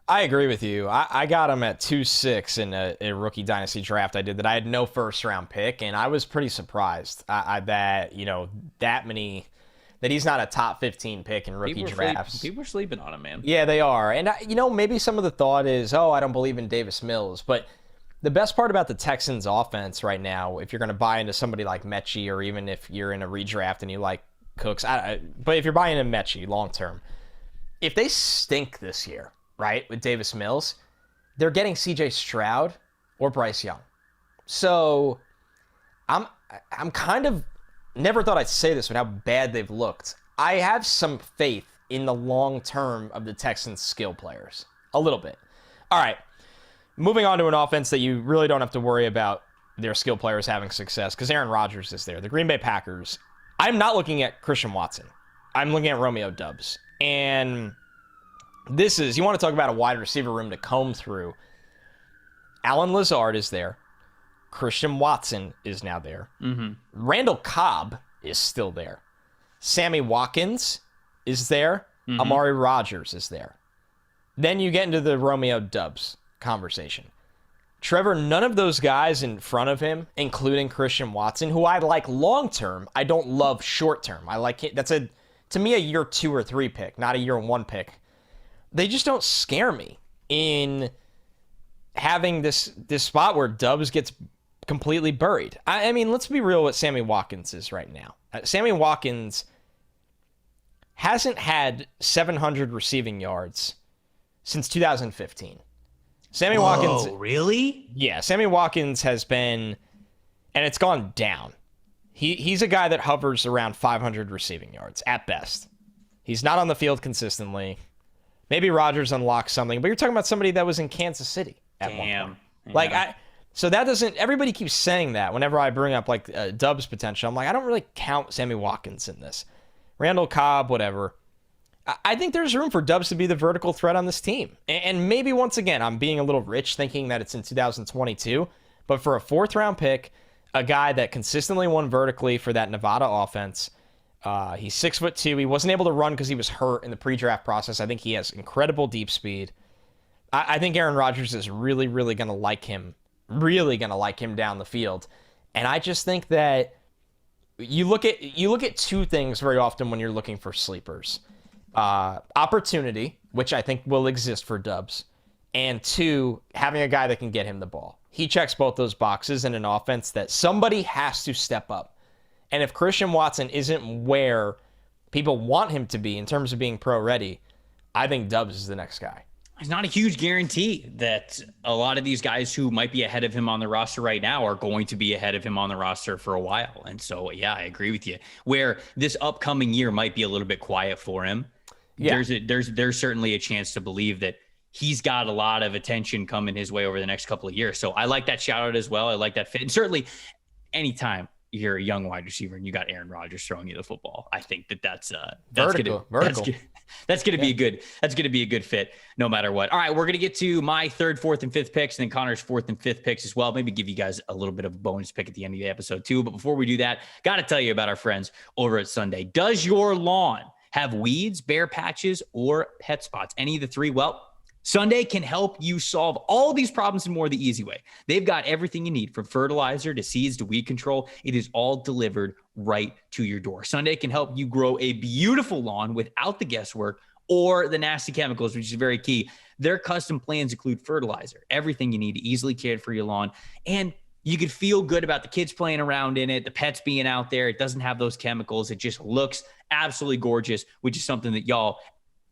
I agree with you. I got him at 2-6 in a rookie dynasty draft I did that I had no first round pick. And I was pretty surprised that he's not a top 15 pick in rookie drafts. People are sleeping on him, man. Yeah, they are. And, maybe some of the thought is, I don't believe in Davis Mills. But the best part about the Texans offense right now, if you're going to buy into somebody like Mechie or even if you're in a redraft and you like Cooks, but if you're buying into Mechie long term, if they stink this year, right, with Davis Mills, they're getting CJ Stroud or Bryce Young. So I'm kind of never thought I'd say this with how bad they've looked. I have some faith in the long term of the Texans' skill players. A little bit. All right. Moving on to an offense that you really don't have to worry about their skill players having success because Aaron Rodgers is there. The Green Bay Packers. I'm not looking at Christian Watson. I'm looking at Romeo Doubs. And you want to talk about a wide receiver room to comb through. Allen Lazard is there. Christian Watson is now there. Mm-hmm. Randall Cobb is still there. Sammy Watkins is there. Mm-hmm. Amari Rodgers is there. Then you get into the Romeo Doubs conversation. Trevor, none of those guys in front of him, including Christian Watson, who I like long-term, I don't love short-term. I like it. That's to me, a year 2 or 3 pick, not a year 1 pick. They just don't scare me in having this spot where Doubs gets completely buried. I mean, let's be real what Sammy Watkins is right now. Sammy Watkins hasn't had 700 receiving yards since 2015. Sammy Watkins... really? Yeah, Sammy Watkins has been... And it's gone down. He's a guy that hovers around 500 receiving yards, at best. He's not on the field consistently. Maybe Rodgers unlocks something, but you're talking about somebody that was in Kansas City at one point. Yeah. So that doesn't... Everybody keeps saying that whenever I bring up, like, Doubs potential. I'm like, I don't really count Sammy Watkins in this. Randall Cobb, whatever. I think there's room for Doubs to be the vertical threat on this team. And maybe, once again, I'm being a little rich thinking that it's in 2022. But for a 4th-round pick, a guy that consistently won vertically for that Nevada offense, he's 6'2". He wasn't able to run because he was hurt in the pre-draft process. I think he has incredible deep speed. I think Aaron Rodgers is really, really going to like him. Really going to like him down the field. And I just think that you look at 2 things very often when you're looking for sleepers. Opportunity, which I think will exist for Dubs, and 2, having a guy that can get him the ball. He checks both those boxes in an offense that somebody has to step up. And if Christian Watson isn't where people want him to be in terms of being pro ready, I think Dubs is the next guy. It's not a huge guarantee that a lot of these guys who might be ahead of him on the roster right now are going to be ahead of him on the roster for a while. And so, yeah, I agree with you. Where this upcoming year might be a little bit quiet for him. Yeah. There's certainly a chance to believe that he's got a lot of attention coming his way over the next couple of years. So I like that shout out as well. I like that fit. And certainly anytime you're a young wide receiver and you got Aaron Rodgers throwing you the football, I think that's vertical. That's going to be a good fit no matter what. All right, we're going to get to my 3rd, 4th, and 5th picks, and then Connor's 4th and 5th picks as well. Maybe give you guys a little bit of a bonus pick at the end of the episode too. But before we do that, got to tell you about our friends over at Sunday. Does your lawn have weeds, bare patches, or pet spots? Any of the 3? Well, Sunday can help you solve all these problems and more the easy way. They've got everything you need, from fertilizer to seeds to weed control. It is all delivered right to your door. Sunday can help you grow a beautiful lawn without the guesswork or the nasty chemicals, which is very key. Their custom plans include fertilizer, everything you need to easily care for your lawn. And you could feel good about the kids playing around in it, the pets being out there. It doesn't have those chemicals. It just looks absolutely gorgeous, which is something that y'all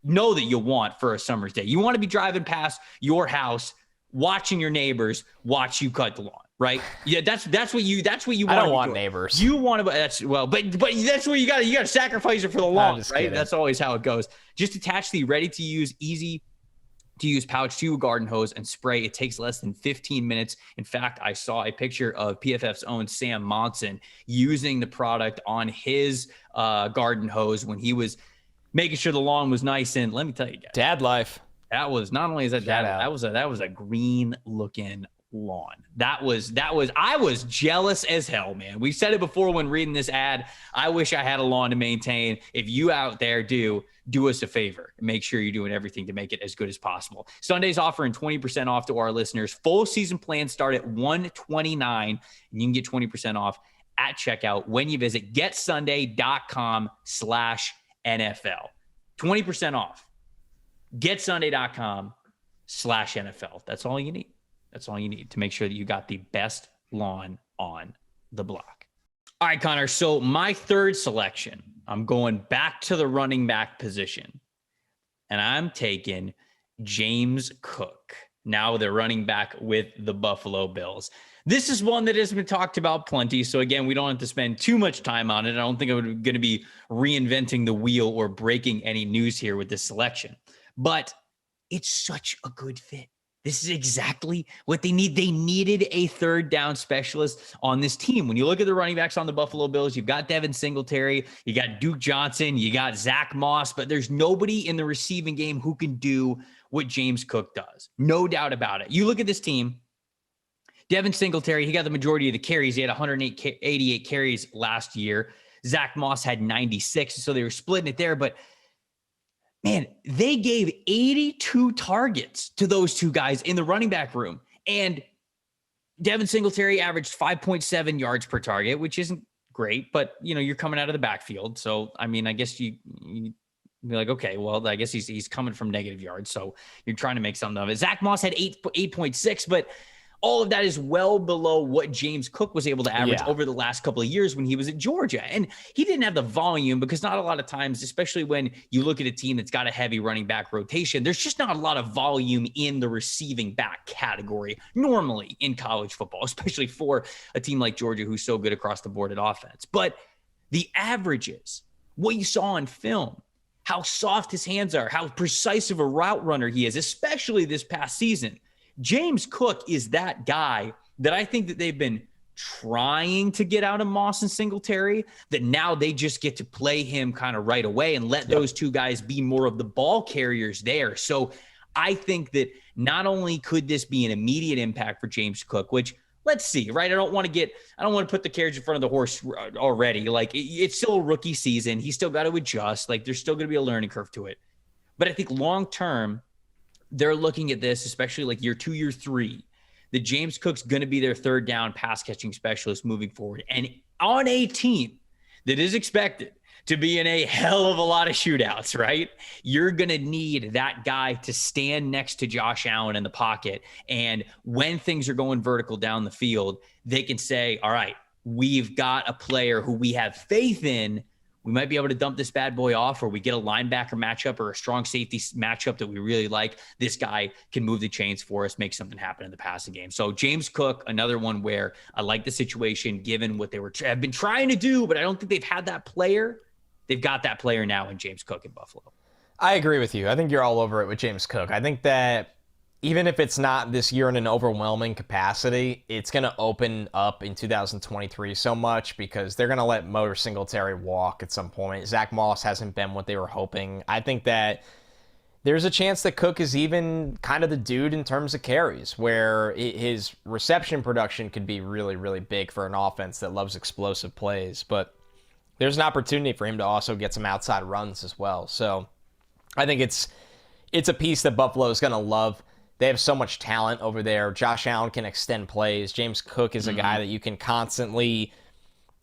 know that you'll want for a summer's day. You want to be driving past your house, watching your neighbors watch you cut the lawn, right? Yeah, that's what you want. I don't want neighbors. You want to, but that's that's where you got to sacrifice it for the lawn, right? Kidding. That's always how it goes. Just attach the ready to use, easy to use pouch to a garden hose and spray. It takes less than 15 minutes. In fact, I saw a picture of PFF's own Sam Monson using the product on his garden hose when he was making sure the lawn was nice. And let me tell you guys, dad life. That was not only is that dad, that was a green looking lawn. I was jealous as hell, man. We said it before when reading this ad. I wish I had a lawn to maintain. If you out there do us a favor and make sure you're doing everything to make it as good as possible. Sunday's offering 20% off to our listeners. Full season plans start at $129, and you can get 20% off at checkout when you visit getsunday.com/NFL. 20% off. getsunday.com/NFL. That's all you need. That's all you need to make sure that you got the best lawn on the block. All right, Connor. So my 3rd selection, I'm going back to the running back position, and I'm taking James Cook. Now the running back with the Buffalo Bills. This is one that has been talked about plenty. So again, we don't have to spend too much time on it. I don't think I'm going to be reinventing the wheel or breaking any news here with this selection, but it's such a good fit. This is exactly what they need. They needed a 3rd down specialist on this team. When you look at the running backs on the Buffalo Bills, you've got Devin Singletary, you got Duke Johnson, you got Zach Moss, but there's nobody in the receiving game who can do what James Cook does. No doubt about it. You look at this team, Devin Singletary, he got the majority of the carries. He had 188 carries last year. Zach Moss had 96, so they were splitting it there. But, man, they gave 82 targets to those two guys in the running back room. And Devin Singletary averaged 5.7 yards per target, which isn't great. But, you're coming out of the backfield. So, I mean, I guess you be like, okay, well, I guess he's coming from negative yards. So you're trying to make something of it. Zach Moss had 8.6, but all of that is well below what James Cook was able to average over the last couple of years when he was at Georgia. And he didn't have the volume because not a lot of times, especially when you look at a team that's got a heavy running back rotation, there's just not a lot of volume in the receiving back category normally in college football, especially for a team like Georgia who's so good across the board at offense. But the averages, what you saw on film, how soft his hands are, how precise of a route runner he is, especially this past season. James Cook is that guy that I think that they've been trying to get out of Moss and Singletary, that now they just get to play him kind of right away and let those two guys be more of the ball carriers there. So I think that not only could this be an immediate impact for James Cook, which let's see, right? I don't want to put the carriage in front of the horse already. Like it's still a rookie season. He's still got to adjust. Like there's still going to be a learning curve to it. But I think long-term, they're looking at this, especially like year 2, year 3, that James Cook's going to be their 3rd down pass catching specialist moving forward. And on a team that is expected to be in a hell of a lot of shootouts, right? You're going to need that guy to stand next to Josh Allen in the pocket. And when things are going vertical down the field, they can say, all right, we've got a player who we have faith in. We might be able to dump this bad boy off, or we get a linebacker matchup or a strong safety matchup that we really like. This guy can move the chains for us, make something happen in the passing game. So James Cook, another one where I like the situation given what they have been trying to do, but I don't think they've had that player. They've got that player now in James Cook in Buffalo. I agree with you. I think you're all over it with James Cook. I think that even if it's not this year in an overwhelming capacity, it's going to open up in 2023 so much because they're going to let Motor Singletary walk at some point. Zach Moss hasn't been what they were hoping. I think that there's a chance that Cook is even kind of the dude in terms of carries, where his reception production could be really, really big for an offense that loves explosive plays. But there's an opportunity for him to also get some outside runs as well. So I think it's a piece that Buffalo is going to love. They have so much talent over there. Josh Allen can extend plays. James Cook is a guy that you can constantly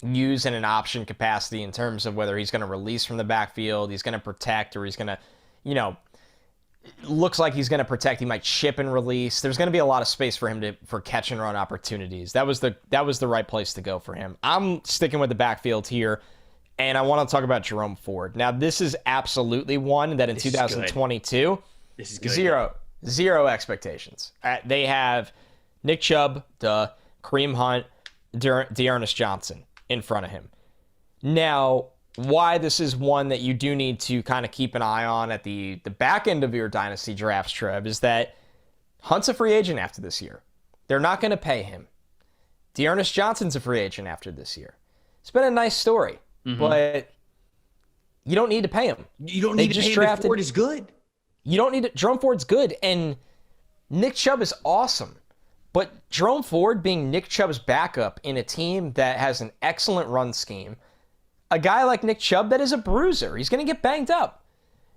use in an option capacity in terms of whether he's going to release from the backfield, he's going to protect, or he's going to, looks like he's going to protect. He might chip and release. There's going to be a lot of space for him for catch and run opportunities. That was the right place to go for him. I'm sticking with the backfield here, and I want to talk about Jerome Ford. Now, this is absolutely one that in 2022, this is good. Zero expectations. They have Nick Chubb, Kareem Hunt, Dearness Johnson in front of him. Now, why this is one that you do need to kind of keep an eye on at the back end of your dynasty drafts, Trev, is that Hunt's a free agent after this year. They're not going to pay him. Dearness Johnson's a free agent after this year. It's been a nice story, but you don't need to pay him. You don't need to pay him if Ford is good. You don't need to. Jerome Ford's good, and Nick Chubb is awesome. But Jerome Ford being Nick Chubb's backup in a team that has an excellent run scheme, a guy like Nick Chubb that is a bruiser, he's going to get banged up.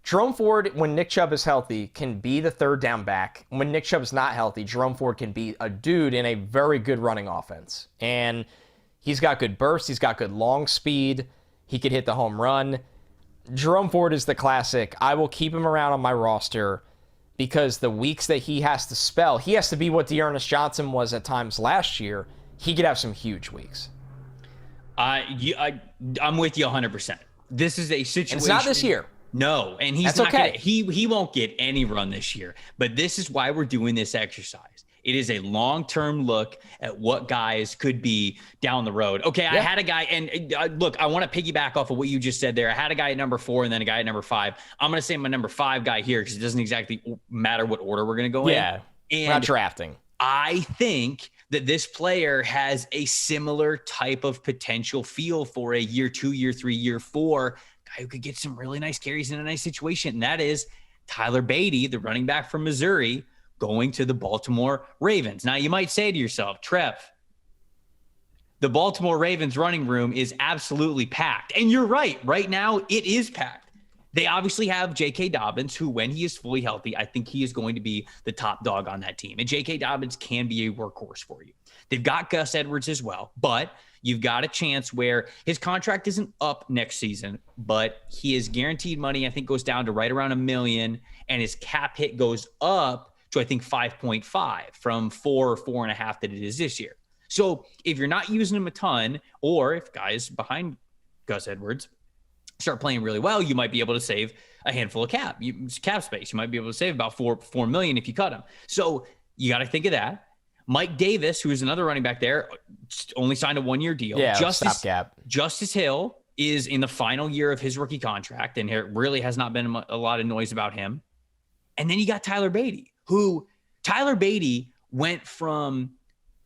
Jerome Ford, when Nick Chubb is healthy, can be the third down back. When Nick Chubb is not healthy, Jerome Ford can be a dude in a very good running offense. And he's got good burst. He's got good long speed. He could hit the home run. Jerome Ford is the classic. I will keep him around on my roster because the weeks that he has to spell, he has to be what Dearness Johnson was at times last year. He could have some huge weeks. I'm with you 100%. This is a situation. And it's not this year. No, and he's not okay. He won't get any run this year. But this is why we're doing this exercise. It is a long-term look at what guys could be down the road. Okay, I had a guy, and look, I want to piggyback off of what you just said there. I had a guy at number 4 and then a guy at number 5. I'm going to say my number 5 guy here because it doesn't exactly matter what order we're going to go in. Yeah, we're not drafting. I think that this player has a similar type of potential feel for a year 2, year 3, year 4 guy who could get some really nice carries in a nice situation, and that is Tyler Beatty, the running back from Missouri, going to the Baltimore Ravens. Now, you might say to yourself, Trev, the Baltimore Ravens running room is absolutely packed. And you're right. Right now, it is packed. They obviously have J.K. Dobbins, who, when he is fully healthy, I think he is going to be the top dog on that team. And J.K. Dobbins can be a workhorse for you. They've got Gus Edwards as well, but you've got a chance where his contract isn't up next season, but he is guaranteed money, I think goes down to right around $1 million, and his cap hit goes up to, I think, 5.5 from 4 or 4.5 that it is this year. So if you're not using him a ton, or if guys behind Gus Edwards start playing really well, you might be able to save a handful of cap space. You might be able to save about $4 million if you cut him. So you got to think of that. Mike Davis, who is another running back there, only signed a 1-year deal. Yeah, stopgap. Justice Hill is in the final year of his rookie contract, and there really has not been a lot of noise about him. And then you got Tyler Beatty, Tyler Beatty went from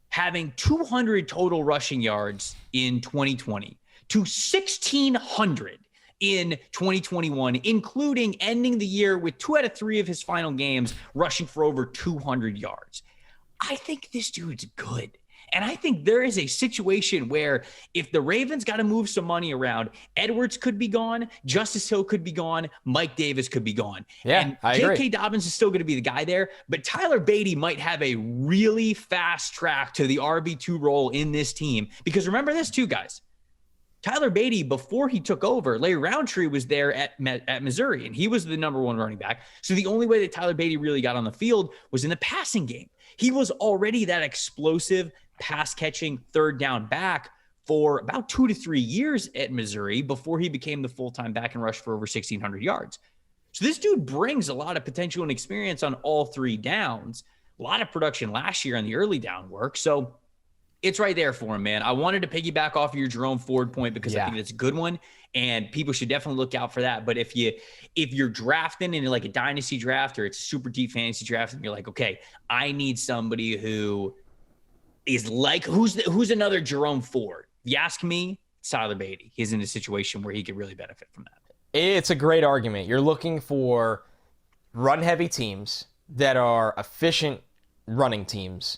having 200 total rushing yards in 2020 to 1,600 in 2021, including ending the year with 2 out of 3 of his final games rushing for over 200 yards. I think this dude's good. And I think there is a situation where if the Ravens got to move some money around, Edwards could be gone, Justice Hill could be gone, Mike Davis could be gone. Yeah, and I agree. J.K. Dobbins is still going to be the guy there, but Tyler Beatty might have a really fast track to the RB2 role in this team. Because remember this too, guys. Tyler Beatty, before he took over, Larry Roundtree was there at Missouri, and he was the number one running back. So the only way that Tyler Beatty really got on the field was in the passing game. He was already that explosive pass-catching third down back for about 2 to 3 years at Missouri before he became the full-time back and rush for over 1,600 yards. So this dude brings a lot of potential and experience on all 3 downs, a lot of production last year on the early down work. So it's right there for him, man. I wanted to piggyback off of your Jerome Ford point because I think that's a good one, and people should definitely look out for that. But if you're drafting in like a dynasty draft or it's a super deep fantasy draft, and you're like, okay, I need somebody who is like who's another Jerome Ford. If you ask me, Tyler Beatty. He's in a situation where he could really benefit from that. It's a great argument. You're looking for run-heavy teams that are efficient running teams,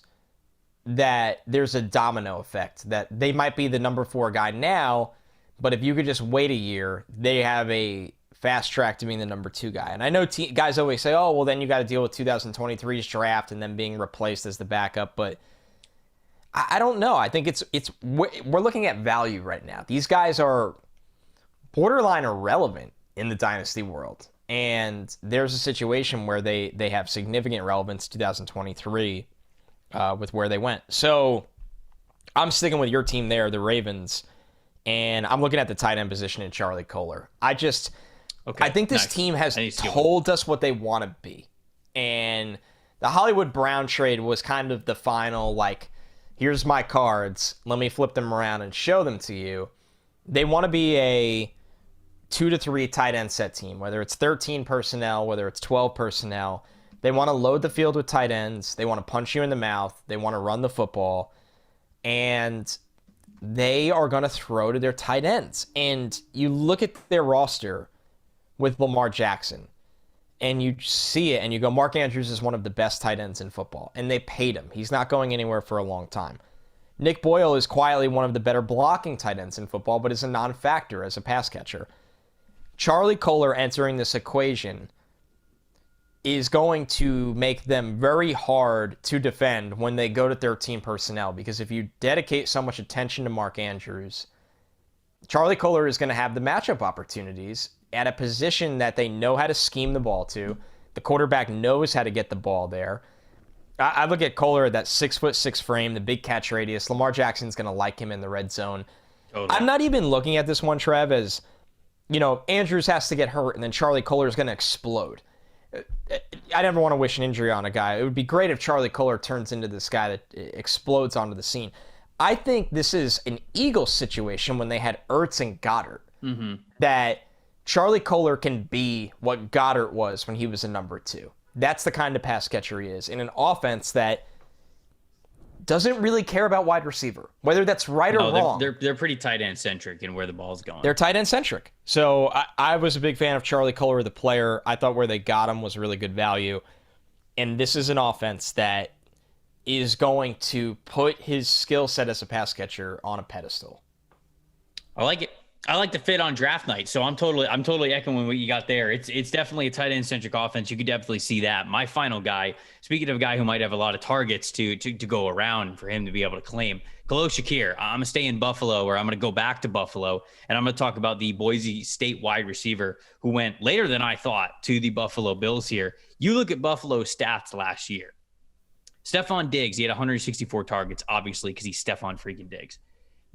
that there's a domino effect, that they might be the number 4 guy now, but if you could just wait a year, they have a fast track to being the number 2 guy. And I know guys always say, oh, well, then you got to deal with 2023's draft and then being replaced as the backup, but I don't know. I think we're looking at value right now. These guys are borderline irrelevant in the dynasty world. And there's a situation where they have significant relevance 2023 with where they went. So I'm sticking with your team there, the Ravens, and I'm looking at the tight end position in Charlie Kolar. I think this team has told us what they want to be. And the Hollywood Brown trade was kind of the final, like, here's my cards, let me flip them around and show them to you. They want to be a 2 to 3 tight end set team, whether it's 13 personnel, whether it's 12 personnel. They want to load the field with tight ends. They want to punch you in the mouth. They want to run the football. And they are going to throw to their tight ends. And you look at their roster with Lamar Jackson, and you see it, and you go, Mark Andrews is one of the best tight ends in football. And they paid him. He's not going anywhere for a long time. Nick Boyle is quietly one of the better blocking tight ends in football, but is a non-factor as a pass catcher. Charlie Kolar entering this equation is going to make them very hard to defend when they go to 13 personnel, because if you dedicate so much attention to Mark Andrews, Charlie Kolar is going to have the matchup opportunities at a position that they know how to scheme the ball to. The quarterback knows how to get the ball there. I look at Kolar at that 6'6" frame, the big catch radius. Lamar Jackson's going to like him in the red zone. Totally. I'm not even looking at this one, Trev, as, Andrews has to get hurt and then Charlie Kolar is going to explode. I never want to wish an injury on a guy. It would be great if Charlie Kolar turns into this guy that explodes onto the scene. I think this is an Eagles situation when they had Ertz and Goddard. Mm-hmm. That Charlie Kolar can be what Goddard was when he was a number 2. That's the kind of pass catcher he is in an offense that doesn't really care about wide receiver, whether that's right or wrong. They're pretty tight end centric in where the ball's going. They're tight end centric. So I was a big fan of Charlie Kolar, the player. I thought where they got him was really good value. And this is an offense that is going to put his skill set as a pass catcher on a pedestal. I like it. I like the fit on draft night, so I'm totally echoing what you got there. It's definitely a tight end centric offense. You could definitely see that. My final guy, speaking of a guy who might have a lot of targets to go around for him to be able to claim, Khalil Shakir. I'm gonna stay in Buffalo, or I'm gonna go back to Buffalo, and I'm gonna talk about the Boise State wide receiver who went later than I thought to the Buffalo Bills here. You look at Buffalo's stats last year. Stephon Diggs, he had 164 targets, obviously, because he's Stephon freaking Diggs.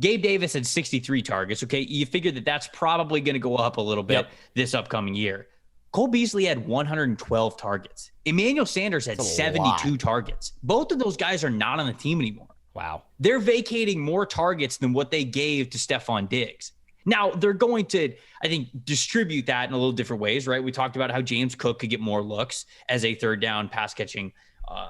Gabe Davis had 63 targets. Okay, you figure that that's probably going to go up a little bit this upcoming year. Cole Beasley had 112 targets. Emmanuel Sanders had 72 targets. Both of those guys are not on the team anymore. Wow. They're vacating more targets than what they gave to Stephon Diggs. Now, they're going to, I think, distribute that in a little different ways, right? We talked about how James Cook could get more looks as a third down pass catching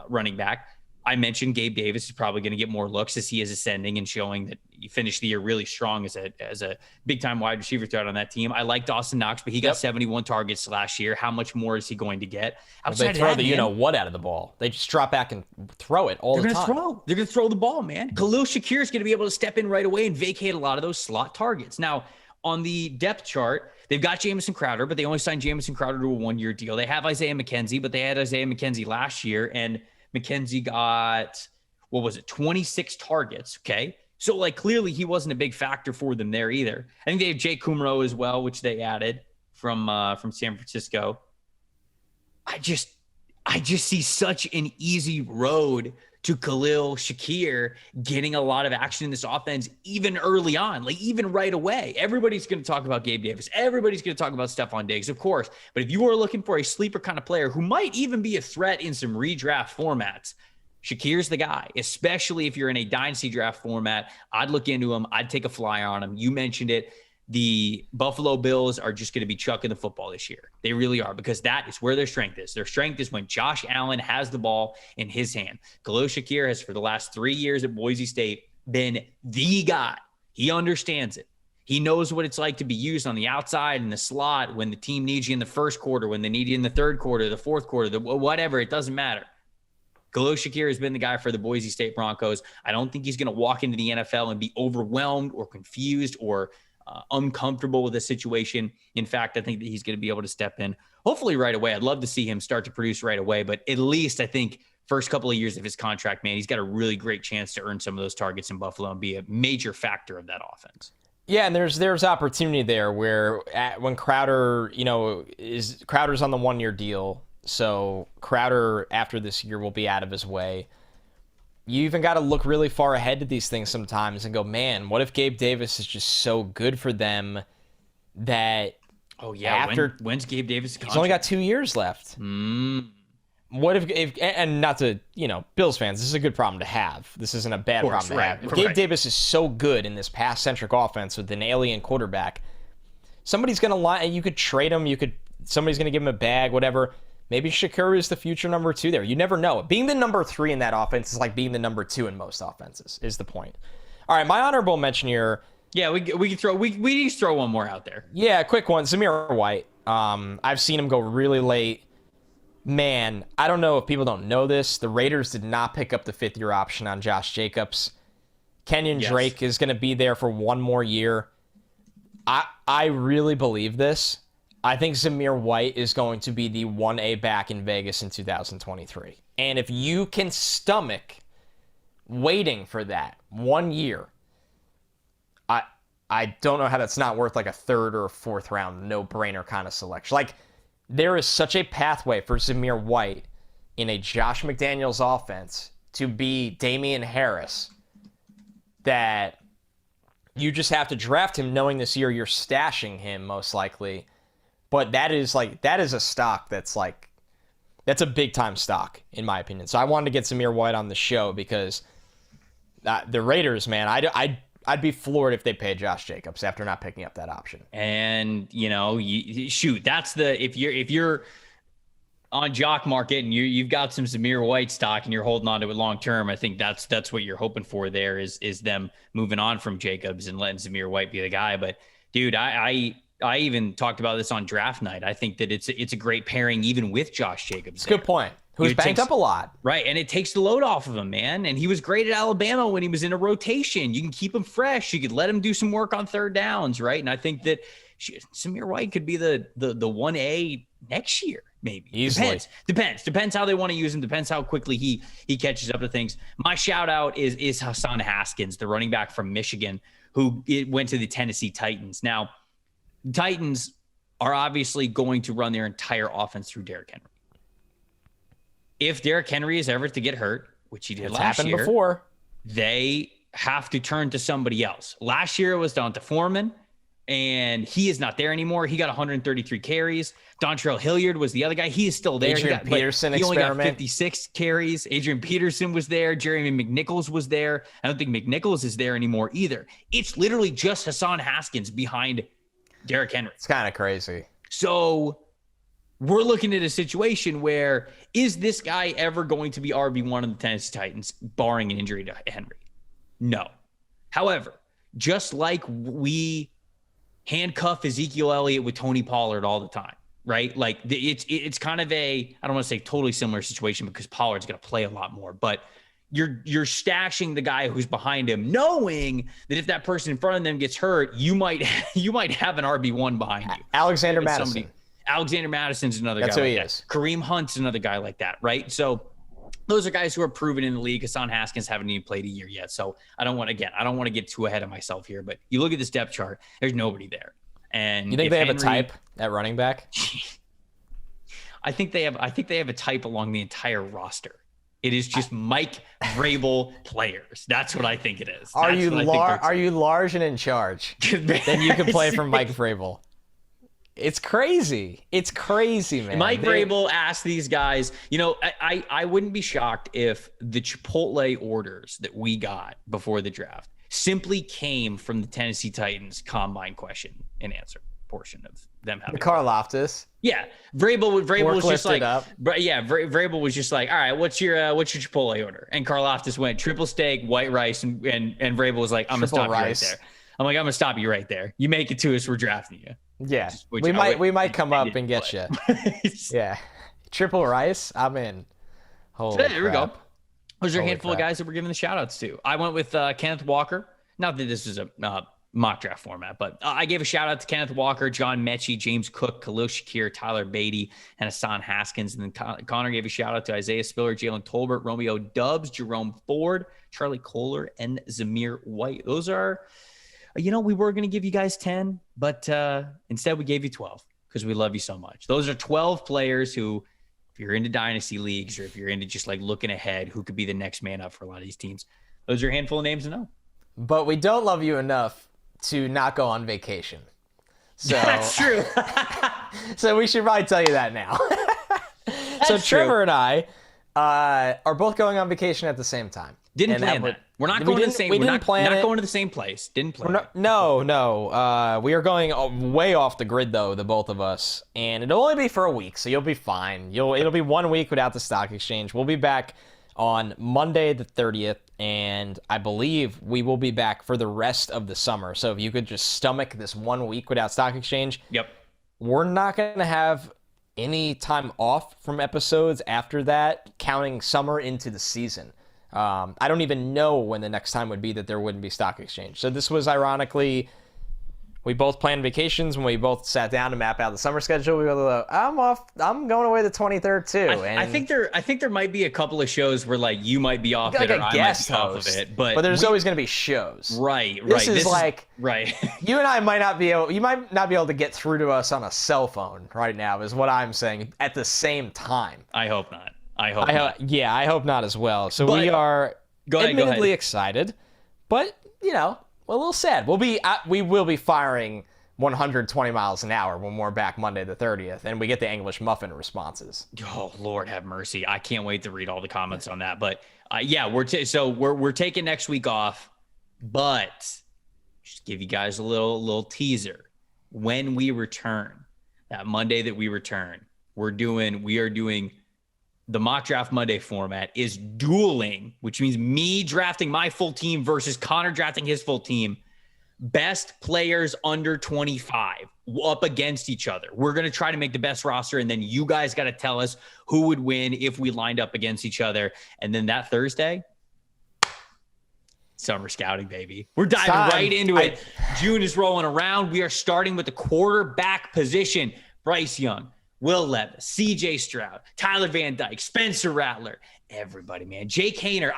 running back. I mentioned Gabe Davis is probably going to get more looks as he is ascending and showing that he finished the year really strong as a big-time wide receiver threat on that team. I like Dawson Knox, but he got 71 targets last year. How much more is he going to get? They throw the you-know-what out of the ball. They just drop back and throw it all the time. They're going to throw the ball, man. Khalil Shakir is going to be able to step in right away and vacate a lot of those slot targets. Now, on the depth chart, they've got Jamison Crowder, but they only signed Jamison Crowder to a one-year deal. They have Isaiah McKenzie, but they had Isaiah McKenzie last year, and McKenzie got, 26 targets, okay? So, like, clearly he wasn't a big factor for them there either. I think they have Jake Kumro as well, which they added from San Francisco. I just see such an easy road to Khalil Shakir getting a lot of action in this offense, even early on, like even right away. Everybody's going to talk about Gabe Davis. Everybody's going to talk about Stephon Diggs, of course. But if you are looking for a sleeper kind of player who might even be a threat in some redraft formats, Shakir's the guy, especially if you're in a dynasty draft format. I'd look into him. I'd take a flyer on him. You mentioned it. The Buffalo Bills are just going to be chucking the football this year. They really are, because that is where their strength is. Their strength is when Josh Allen has the ball in his hand. Khalil Shakir has, for the last 3 years at Boise State, been the guy. He understands it. He knows what it's like to be used on the outside in the slot when the team needs you in the first quarter, when they need you in the third quarter, the fourth quarter, whatever. It doesn't matter. Khalil Shakir has been the guy for the Boise State Broncos. I don't think he's going to walk into the NFL and be overwhelmed or confused or uncomfortable with the situation. In fact, I think that he's going to be able to step in hopefully right away. I'd love to see him start to produce right away, but at least I think first couple of years of his contract, man, he's got a really great chance to earn some of those targets in Buffalo and be a major factor of that offense. Yeah, and there's opportunity there where when Crowder, Crowder's on the 1-year deal, so Crowder after this year will be out of his way. You even got to look really far ahead to these things sometimes and go, man, what if Gabe Davis is just so good for them that when's Gabe Davis' contract? He's only got 2 years left. What if and not to, Bills fans, this is a good problem to have. This isn't a bad problem to have. If Gabe Davis is so good in this pass-centric offense with an alien quarterback, somebody's going to lie. You could trade him. Somebody's going to give him a bag, whatever. Maybe Shakir is the future number 2 there. You never know. Being the number 3 in that offense is like being the number 2 in most offenses, is the point. All right, my honorable mention here. Yeah, we can throw one more out there. Yeah, quick one. Zamir White. I've seen him go really late. Man, I don't know if people don't know this. The Raiders did not pick up the 5th-year option on Josh Jacobs. Kenyon Drake is going to be there for 1 more year. I really believe this. I think Zamir White is going to be the 1A back in Vegas in 2023. And if you can stomach waiting for that 1 year, I don't know how that's not worth like a 3rd or a 4th round no-brainer kind of selection. Like, there is such a pathway for Zamir White in a Josh McDaniels offense to be Damian Harris that you just have to draft him knowing this year you're stashing him most likely. But that is a stock that's a big time stock in my opinion. So I wanted to get Zamir White on the show because the Raiders, man, I'd be floored if they paid Josh Jacobs after not picking up that option. And that's if you're on Jock Market and you've got some Zamir White stock and you're holding on to it long term, I think that's what you're hoping for. There is them moving on from Jacobs and letting Zamir White be the guy. But dude, I even talked about this on draft night. I think that it's a great pairing even with Josh Jacobs. It's a good point. Who's banged up a lot. Right, and it takes the load off of him, man. And he was great at Alabama when he was in a rotation. You can keep him fresh. You could let him do some work on 3rd downs, right? And I think that Zamir White could be the 1A next year, maybe. Easily. Depends how they want to use him. Depends how quickly he catches up to things. My shout out is Hassan Haskins, the running back from Michigan, who went to the Tennessee Titans. Now, the Titans are obviously going to run their entire offense through Derrick Henry. If Derrick Henry is ever to get hurt, which he did last year, before, they have to turn to somebody else. Last year it was Donta Foreman, and he is not there anymore. He got 133 carries. Dontrell Hilliard was the other guy. He is still there. Adrian Peterson he only got 56 carries. Adrian Peterson was there. Jeremy McNichols was there. I don't think McNichols is there anymore either. It's literally just Hassan Haskins behind Derrick Henry. It's kind of crazy. So we're looking at a situation where is this guy ever going to be RB1 of the Tennessee Titans, barring an injury to Henry? No. However, just like we handcuff Ezekiel Elliott with Tony Pollard all the time, right? Like it's kind of I don't want to say totally similar situation because Pollard's going to play a lot more, but you're stashing the guy who's behind him, knowing that if that person in front of them gets hurt, you might have an RB1 behind you. Alexander Mattison. Alexander Madison's another guy. That's who like he that. is. Kareem Hunt's another guy like that, right? So those are guys who are proven in the league. Hassan Haskins haven't even played a year yet. So I don't want to get too ahead of myself here, but you look at this depth chart, there's nobody there. And you think they have a type at running back? I think they have a type along the entire roster. It is just Mike Vrabel players. That's what I think it is. Are you large and in charge? Then you can play for Mike Vrabel. It's crazy. It's crazy, man. Mike Vrabel asked these guys, I wouldn't be shocked if the Chipotle orders that we got before the draft simply came from the Tennessee Titans combine question and answer portion of them having the Karlaftis. Yeah. Vrabel was just like, Vrabel was just like, all right, what's your Chipotle order? And Karlaftis went triple steak, white rice, and Vrabel was like, I'm going to stop you right there. I'm like, I'm going to stop you right there. You make it to us, we're drafting you. Yeah, we might come up and get you. Yeah, triple rice. I'm in. Holy there we go. Those are a handful of guys that we're giving the shout outs to. I went with Kenneth Walker. Not that this is a mock draft format, but I gave a shout out to Kenneth Walker, John Mechie, James Cook, Khalil Shakir, Tyler Beatty, and Hassan Haskins. And then Connor gave a shout out to Isaiah Spiller, Jalen Tolbert, Romeo Dubs, Jerome Ford, Charlie Kohler, and Zamir White. Those are. We were going to give you guys 10, but instead we gave you 12 because we love you so much. Those are 12 players who, if you're into dynasty leagues or if you're into just like looking ahead, who could be the next man up for a lot of these teams. Those are a handful of names to know. But we don't love you enough to not go on vacation. So that's true. So we should probably tell you that now. So Trevor and I are both going on vacation at the same time. Didn't plan that. We're not going to the same. We're not going to the same place. Didn't plan. No. We are going way off the grid though, the both of us, and it'll only be for a week, so you'll be fine. It'll be 1 week without the stock exchange. We'll be back on Monday the 30th, and I believe we will be back for the rest of the summer. So if you could just stomach this 1 week without stock exchange, yep. We're not going to have any time off from episodes after that, counting summer into the season. I don't even know when the next time would be that there wouldn't be stock exchange. So this was ironically, we both planned vacations when we both sat down to map out the summer schedule. We were like, I'm going away the 23rd too. I think there might be a couple of shows where like you might be off it or I might be off of it, but there's always going to be shows. Right. This is right. You and I might not be able to get through to us on a cell phone right now is what I'm saying at the same time. I hope not. Yeah, I hope not as well. So we are admittedly excited, but a little sad. We will be firing 120 miles an hour when we're back Monday the 30th, and we get the English muffin responses. Oh Lord, have mercy! I can't wait to read all the comments on that. But we're taking next week off, but just give you guys a little teaser. When we return, that Monday that we return, we are doing. The mock draft Monday format is dueling, which means me drafting my full team versus Connor drafting his full team. Best players under 25 up against each other. We're going to try to make the best roster, and then you guys got to tell us who would win if we lined up against each other. And then that Thursday, summer scouting, baby. We're diving right into it. June is rolling around. We are starting with the quarterback position. Bryce Young, Will Levis, CJ Stroud, Tyler Van Dyke, Spencer Rattler, everybody, man. Jake Hayner.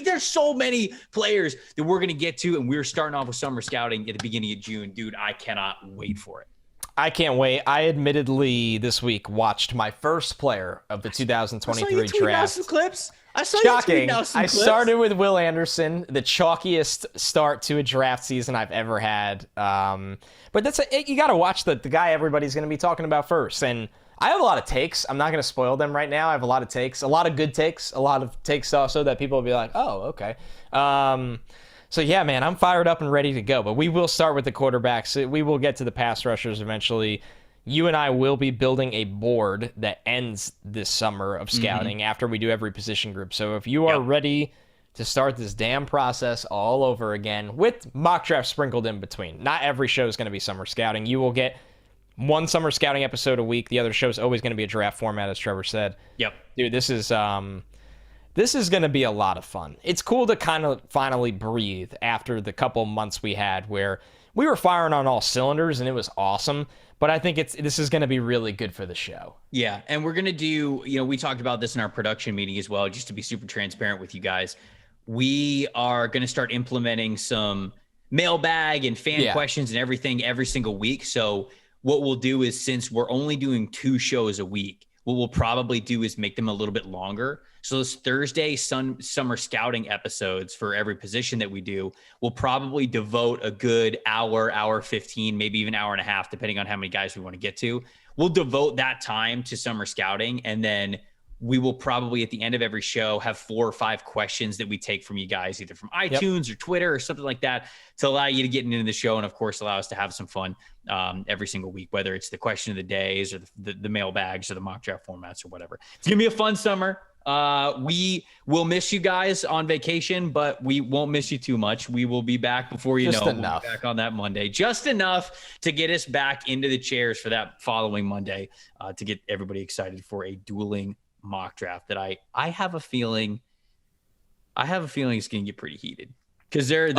There's so many players that we're going to get to, and we're starting off with summer scouting at the beginning of June. Dude, I cannot wait for it. I can't wait. I admittedly this week watched my first player of the 2023 draft. Some clips. I saw Shocking. You tweet out some clips. I started with Will Anderson, the chalkiest start to a draft season I've ever had. But you got to watch the guy everybody's going to be talking about first. And I have a lot of takes. I'm not going to spoil them right now. I have a lot of takes, a lot of good takes, a lot of takes also that people will be like, oh, okay. So yeah, man, I'm fired up and ready to go. But we will start with the quarterbacks. We will get to the pass rushers eventually. You and I will be building a board that ends this summer of scouting after we do every position group. So if you are ready to start this damn process all over again with mock draft sprinkled in between, not every show is going to be summer scouting. You will get one summer scouting episode a week. The other show is always going to be a draft format, as Trevor said. Yep. Dude, this is going to be a lot of fun. It's cool to kind of finally breathe after the couple months we had where we were firing on all cylinders and it was awesome. But I think this is going to be really good for the show. Yeah, and we're going to do, we talked about this in our production meeting as well, just to be super transparent with you guys. We are going to start implementing some mailbag and fan questions and everything every single week. So what we'll do is, since we're only doing 2 shows a week, what we'll probably do is make them a little bit longer. So those Thursday summer scouting episodes for every position that we do, we'll probably devote a good hour 15, maybe even hour and a half, depending on how many guys we want to get to. We'll devote that time to summer scouting, and then we will probably at the end of every show have 4 or 5 questions that we take from you guys, either from iTunes or Twitter or something like that, to allow you to get into the show and, of course, allow us to have some fun every single week, whether it's the question of the days or the mailbags or the mock draft formats or whatever. It's going to be a fun summer. We will miss you guys on vacation, but we won't miss you too much. We will be back before you know. We'll be back on that Monday, just enough to get us back into the chairs for that following Monday, to get everybody excited for a dueling mock draft that I have a feeling it's going to get pretty heated, because there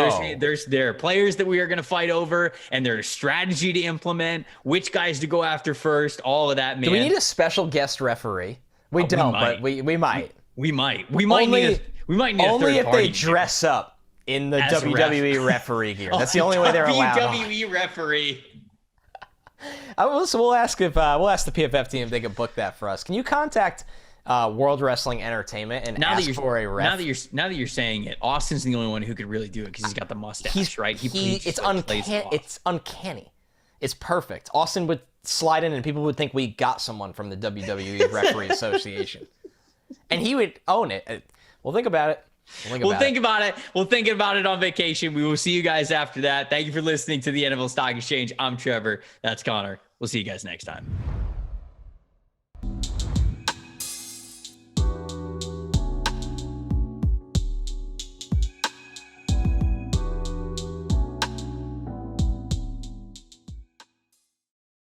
are players that we are going to fight over, and there's strategy to implement, which guys to go after first, all of that, man. Do we need a special guest referee? We don't, but we might. We might need a only if they party dress up in the WWE referee gear. That's the only way they're allowed. WWE referee. So we'll ask the PFF team if they can book that for us. Can you contact World Wrestling Entertainment and ask for a ref? Now that you're saying it, Austin's the only one who could really do it, because he's got the mustache, right? It's uncanny. It's perfect. Austin would slide in, and people would think we got someone from the WWE Referee Association, and he would own it. We'll think about it. We'll think about it on vacation. We will see you guys after that. Thank you for listening to the NFL Stock Exchange. I'm Trevor. That's Connor. We'll see you guys next time.